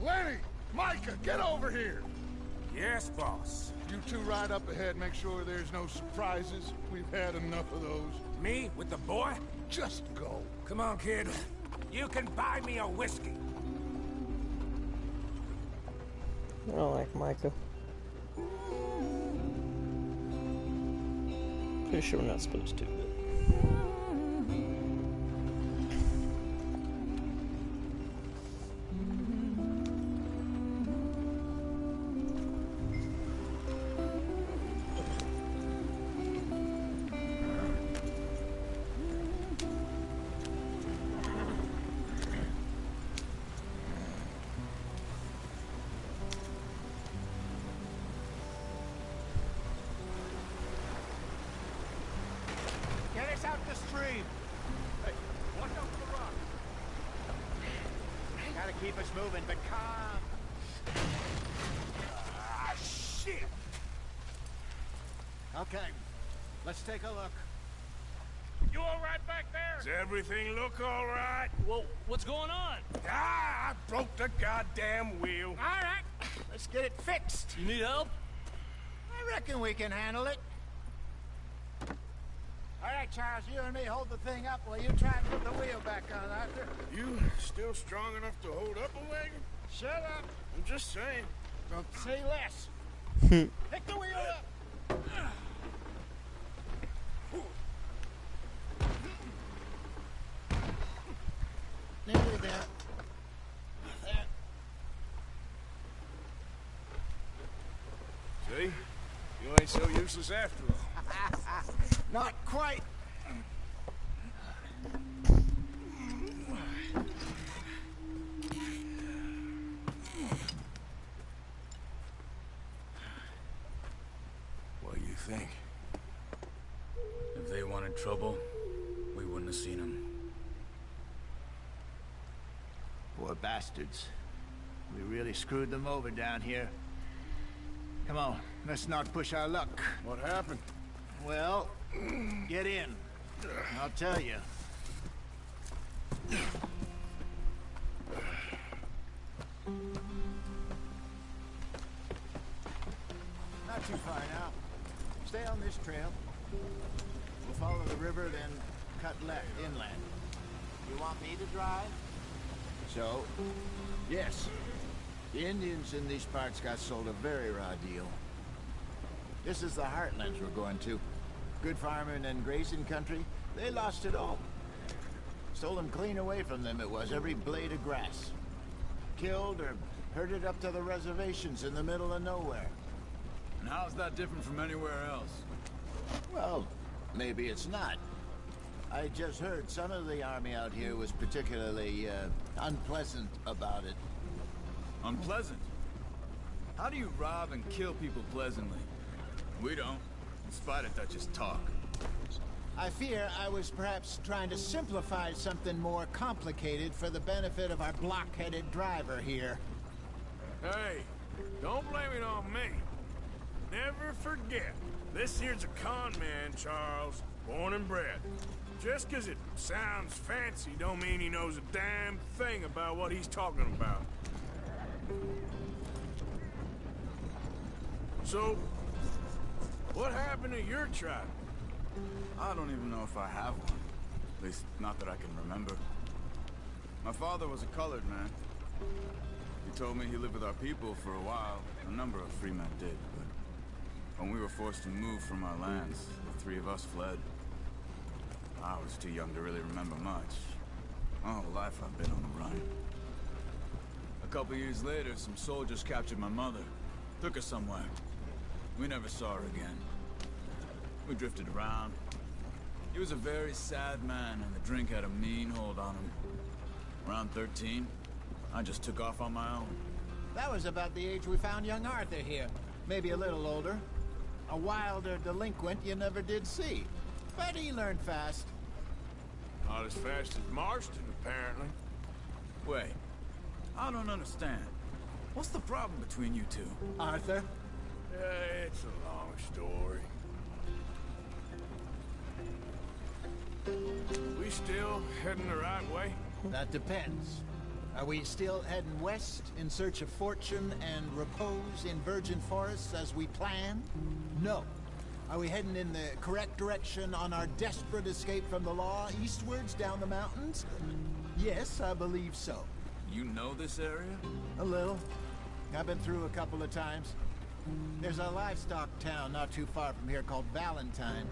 Lenny! Micah, get over here! Yes, boss. You two ride up ahead, make sure there's no surprises. We've had enough of those. Me with the boy? Just go. Come on, kid. You can buy me a whiskey. I don't like Micah. Pretty sure we're not supposed to, but... Get us out the stream. Hey, watch out for the rock. Gotta keep us moving, but calm. Ah, shit! Okay, let's take a look. You all right back there? Does everything look all right? Well, what's going on? Ah, I broke the goddamn wheel. All right, let's get it fixed. You need help? I reckon we can handle it. All right, Charles, you and me hold the thing up while you try and put the wheel back on, Arthur. You still strong enough to hold up a wagon? Shut up. I'm just saying. Don't say less. Pick the wheel up. Nearly there. There. See? You ain't so useless after all. Not quite. What do you think? If they wanted trouble, we wouldn't have seen them. Poor bastards. We really screwed them over down here. Come on, let's not push our luck. What happened? Well, get in. I'll tell you. Not too far now. Stay on this trail. We'll follow the river, then cut left inland. You want me to drive? So, yes. The Indians in these parts got sold a very raw deal. This is the heartlands we're going to. Good farming and grazing country, they lost it all. Stolen clean away from them it was, every blade of grass. Killed or herded up to the reservations in the middle of nowhere. And how's that different from anywhere else? Well, maybe it's not. I just heard some of the army out here was particularly, unpleasant about it. Unpleasant? How do you rob and kill people pleasantly? We don't, in spite of Dutch's talk. I fear I was perhaps trying to simplify something more complicated for the benefit of our block-headed driver here. Hey, don't blame it on me. Never forget, this here's a con man, Charles. Born and bred. Just 'cause it sounds fancy don't mean he knows a damn thing about what he's talking about. So, what happened to your tribe? I don't even know if I have one. At least, not that I can remember. My father was a colored man. He told me he lived with our people for a while. A number of free men did, but when we were forced to move from our lands, the three of us fled. I was too young to really remember much. My whole life I've been on the run. A couple years later, some soldiers captured my mother. Took her somewhere. We never saw her again. We drifted around. He was a very sad man, and the drink had a mean hold on him. Around 13, I just took off on my own. That was about the age we found young Arthur here. Maybe a little older. A wilder delinquent you never did see. But he learned fast. Not as fast as Marston, apparently. Wait, I don't understand. What's the problem between you two? Arthur? It's a long story. We still heading the right way? That depends. Are we still heading west in search of fortune and repose in virgin forests as we planned? No. Are we heading in the correct direction on our desperate escape from the law eastwards down the mountains? Yes, I believe so. You know this area? A little. I've been through a couple of times. There's a livestock town not too far from here called Valentine.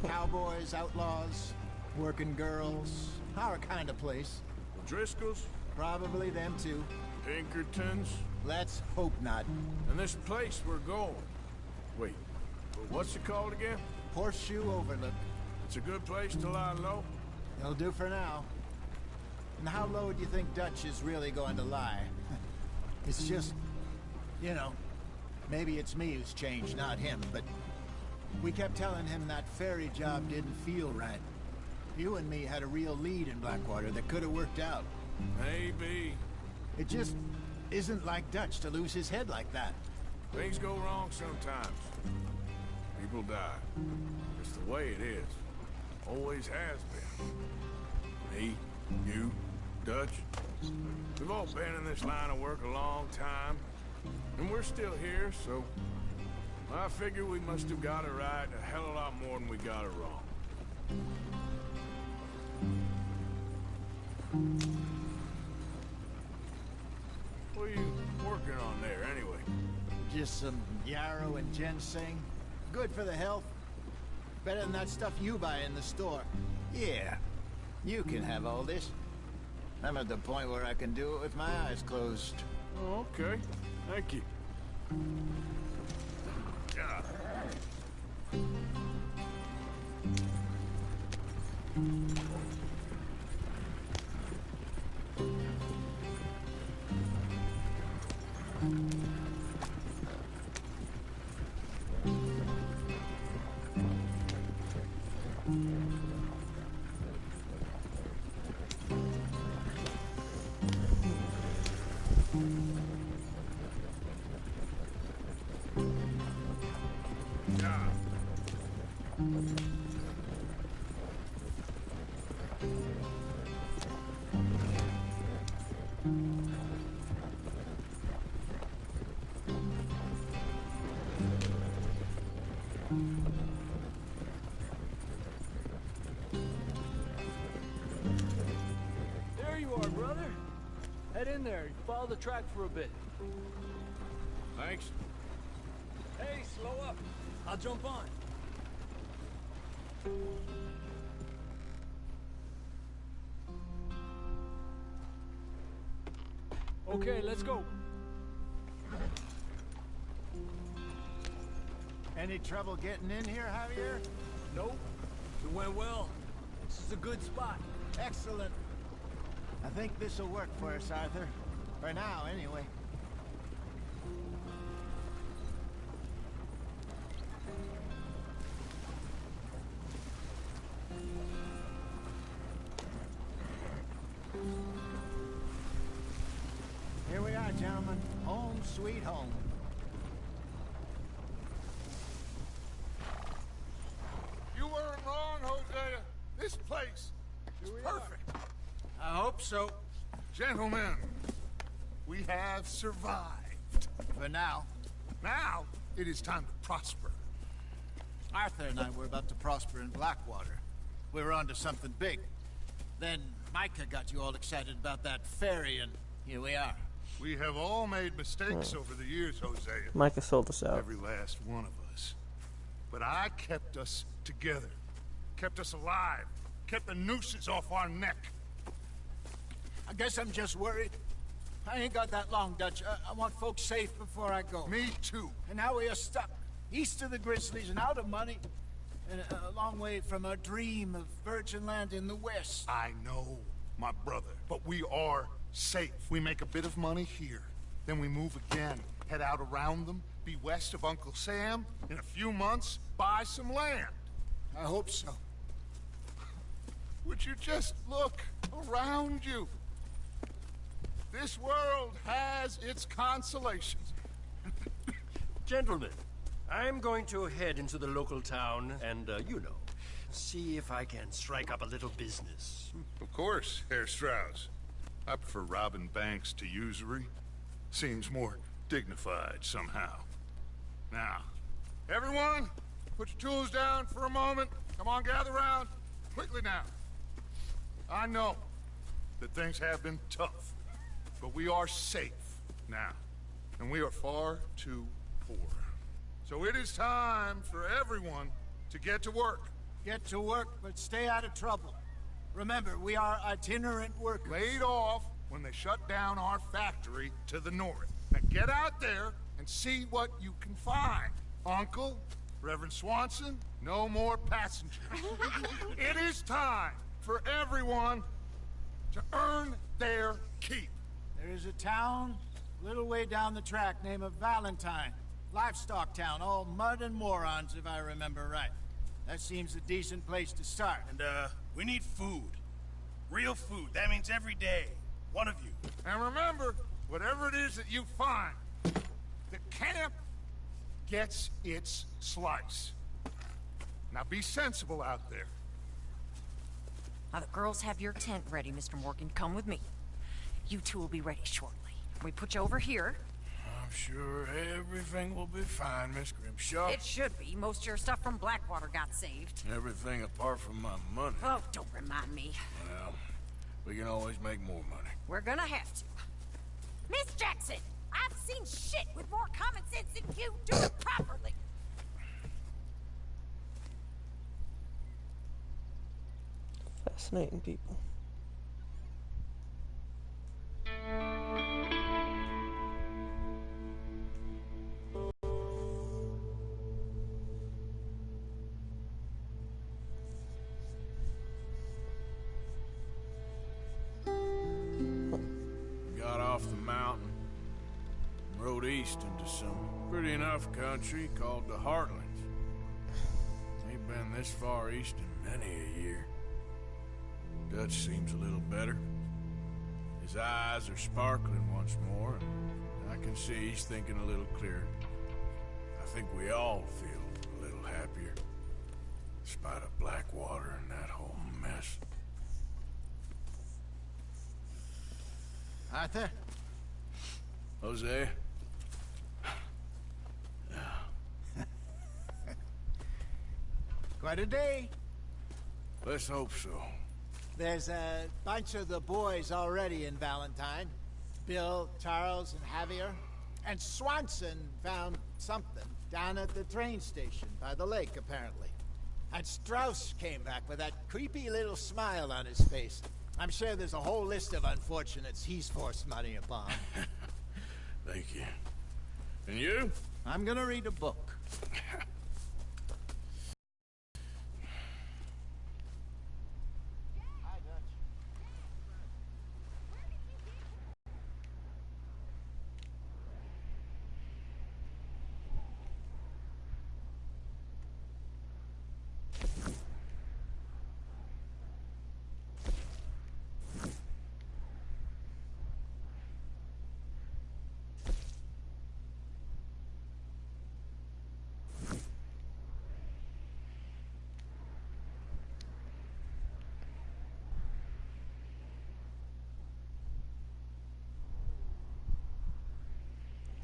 Cowboys, outlaws, working girls, our kind of place. The Driscolls? Probably them too. Pinkertons? Let's hope not. And this place we're going. Wait, what's it called again? Horseshoe Overlook. It's a good place to lie low? It'll do for now. And how low do you think Dutch is really going to lie? It's just, you know, maybe it's me who's changed, not him, but we kept telling him that ferry job didn't feel right. You and me had a real lead in Blackwater that could have worked out. Maybe. It just isn't like Dutch to lose his head like that. Things go wrong sometimes. People die. It's the way it is. Always has been. Me, you, Dutch. We've all been in this line of work a long time. And we're still here, so I figure we must have got it right a hell of a lot more than we got it wrong. What are you working on there, anyway? Just some yarrow and ginseng. Good for the health. Better than that stuff you buy in the store. Yeah, you can have all this. I'm at the point where I can do it with my eyes closed. Oh, okay. Thank you. Yeah. There you are, brother. Head in there. Follow the track for a bit. Thanks. Hey, slow up. I'll jump on. Okay, let's go. Any trouble getting in here, Javier? Nope. It went well. This is a good spot. Excellent. I think this'll work for us, Arthur. For now, anyway. Here we are, gentlemen. Home sweet home. You weren't wrong, Hosea. This place is perfect. I hope so. Gentlemen, we have survived. For now. Now, it is time to prosper. Arthur and I were about to prosper in Blackwater. We were onto something big. Then Micah got you all excited about that ferry, and here we are. We have all made mistakes over the years, Hosea. Micah sold us out. Every last one of us. But I kept us together. Kept us alive. Kept the nooses off our neck. I guess I'm just worried. I ain't got that long, Dutch. I want folks safe before I go. Me too. And now we are stuck. East of the Grizzlies and out of money. And a long way from our dream of virgin land in the west. I know, my brother. But we are safe. We make a bit of money here. Then we move again. Head out around them. Be west of Uncle Sam. In a few months, buy some land. I hope so. Would you just look around you? This world has its consolations. Gentlemen, I'm going to head into the local town and, you know, see if I can strike up a little business. Of course, Herr Strauss. I prefer robbing banks to usury. Seems more dignified somehow. Now, everyone, put your tools down for a moment. Come on, gather round. Quickly now. I know that things have been tough, but we are safe now, and we are far too poor. So it is time for everyone to get to work. Get to work, but stay out of trouble. Remember, we are itinerant workers. Laid off when they shut down our factory to the north. Now get out there and see what you can find. Uncle, Reverend Swanson, no more passengers. It is time for everyone to earn their keep. There is a town a little way down the track named Valentine. Livestock town, all mud and morons, if I remember right. That seems a decent place to start. And, we need food. Real food. That means every day. One of you. And remember, whatever it is that you find, the camp gets its slice. Now be sensible out there. Now the girls have your tent ready, Mr. Morgan. Come with me. You two will be ready shortly. We put you over here. I'm sure everything will be fine, Miss Grimshaw. It should be. Most of your stuff from Blackwater got saved. Everything apart from my money. Oh, don't remind me. Well, we can always make more money. We're gonna have to. Miss Jackson, I've seen shit with more common sense than you. Do it properly. Fascinating people. Got off the mountain, rode east into some pretty enough country called the Heartlands. Ain't been this far east in many a year. Dutch seems a little better. His eyes are sparkling once more, and I can see he's thinking a little clearer. I think we all feel a little happier, in spite of Blackwater and that whole mess. Arthur? Jose? Quite a day. Let's hope so. There's a bunch of the boys already in Valentine. Bill, Charles, and Javier. And Swanson found something down at the train station by the lake, apparently. And Strauss came back with that creepy little smile on his face. I'm sure there's a whole list of unfortunates he's forced money upon. Thank you. And you? I'm gonna read a book.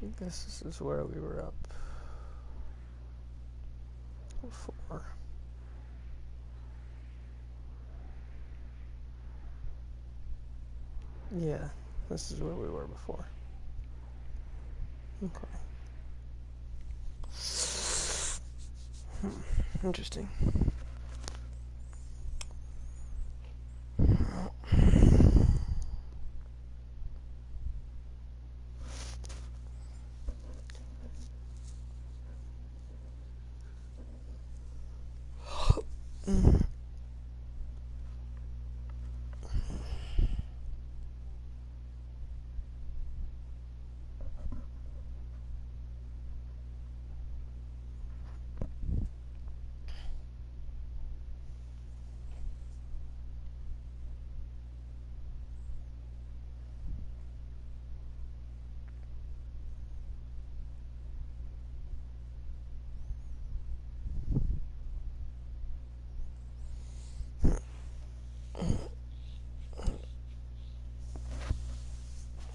I guess this is where we were up before. Yeah, this is where we were before. Okay. Interesting.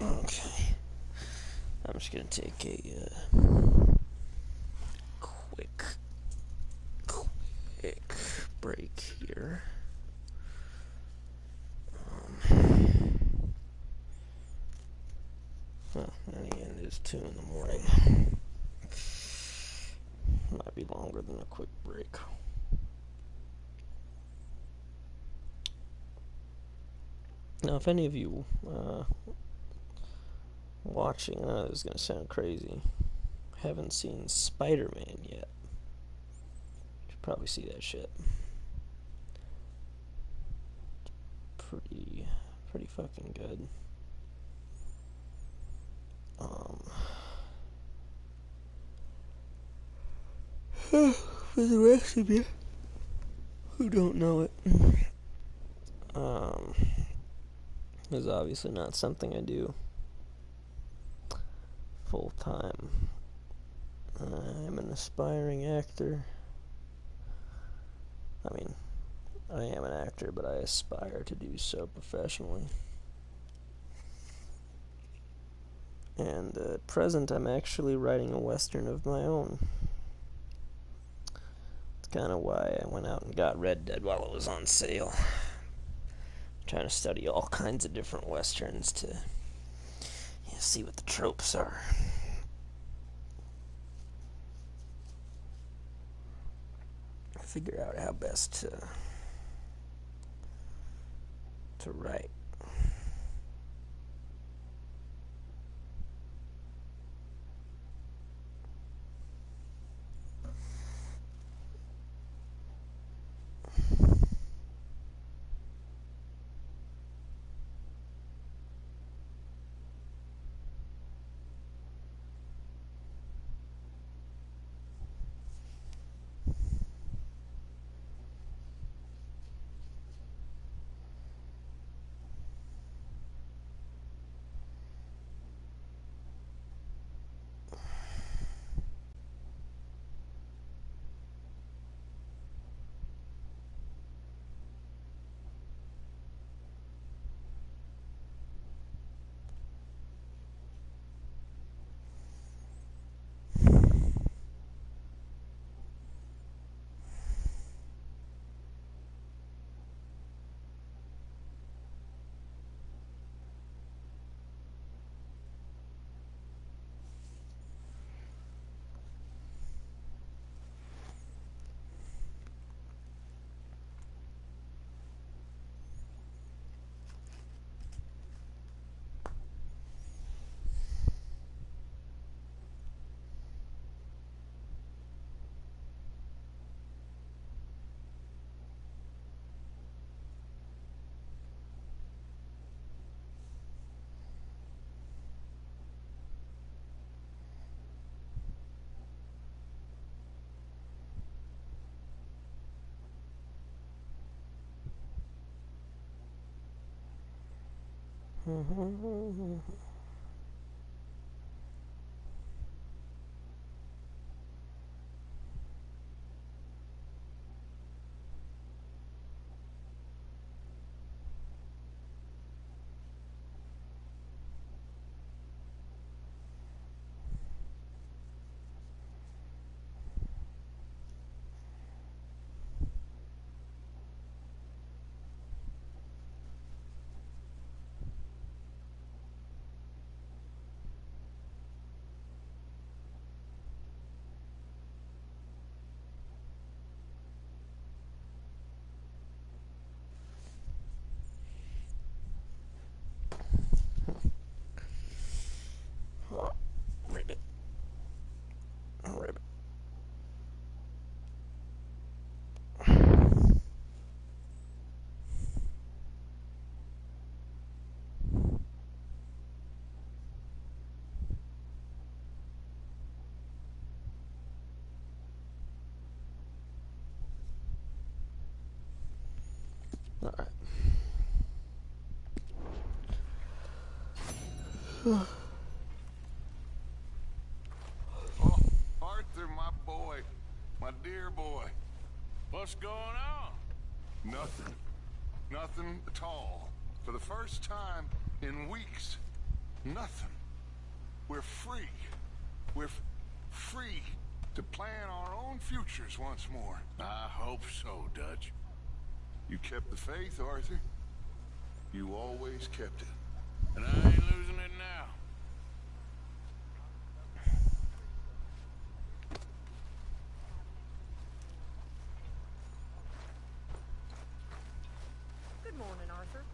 Okay. I'm just gonna take a quick break here. Well, in the end, it's 2 in the morning. Might be longer than a quick break. Now, if any of you watching, I know this is going to sound crazy, haven't seen Spider-Man yet, you should probably see that shit. Pretty fucking good. For the rest of you who don't know it, is obviously not something I do full time. I'm an aspiring actor. I mean, I am an actor, but I aspire to do so professionally. And at present, I'm actually writing a Western of my own. It's kind of why I went out and got Red Dead while it was on sale. I'm trying to study all kinds of different Westerns to see what the tropes are. Figure out how best to write. Oh, Arthur, my boy. My dear boy. What's going on? Nothing. Nothing at all. For the first time in weeks. Nothing. We're free. We're free to plan our own futures once more. I hope so, Dutch. You kept the faith, Arthur. You always kept it. And I ain't losing it now. Good morning, Arthur.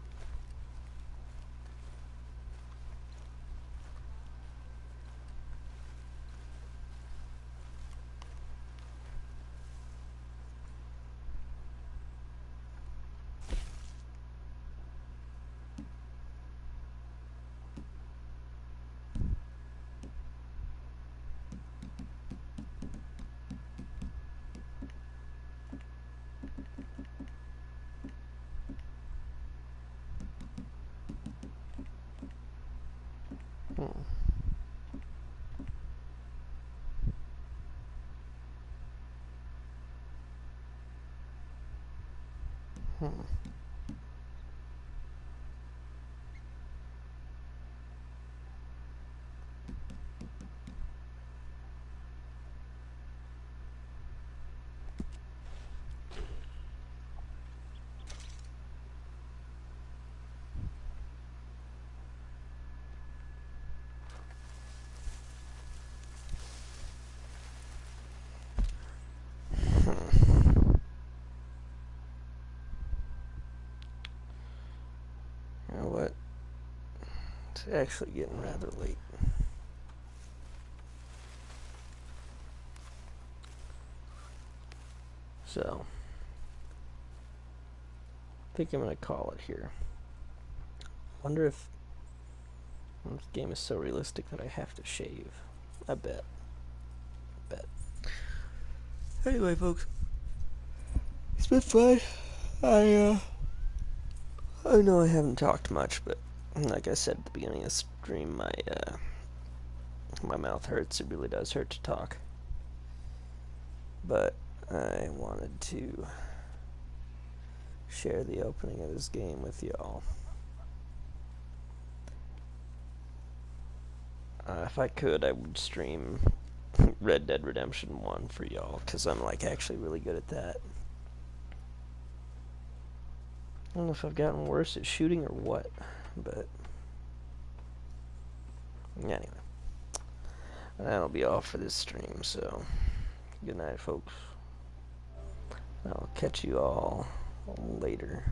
You know what? It's actually getting rather late. So, I think I'm going to call it here. Wonder if this game is so realistic that I have to shave. I bet. Anyway, folks, it's been fun. I know I haven't talked much, but like I said at the beginning of the stream, my mouth hurts. It really does hurt to talk. But I wanted to share the opening of this game with y'all. If I could, I would stream Red Dead Redemption 1 for y'all, because I'm like actually really good at that. I don't know if I've gotten worse at shooting or what, but anyway, that'll be all for this stream, so good night, folks. I'll catch you all later.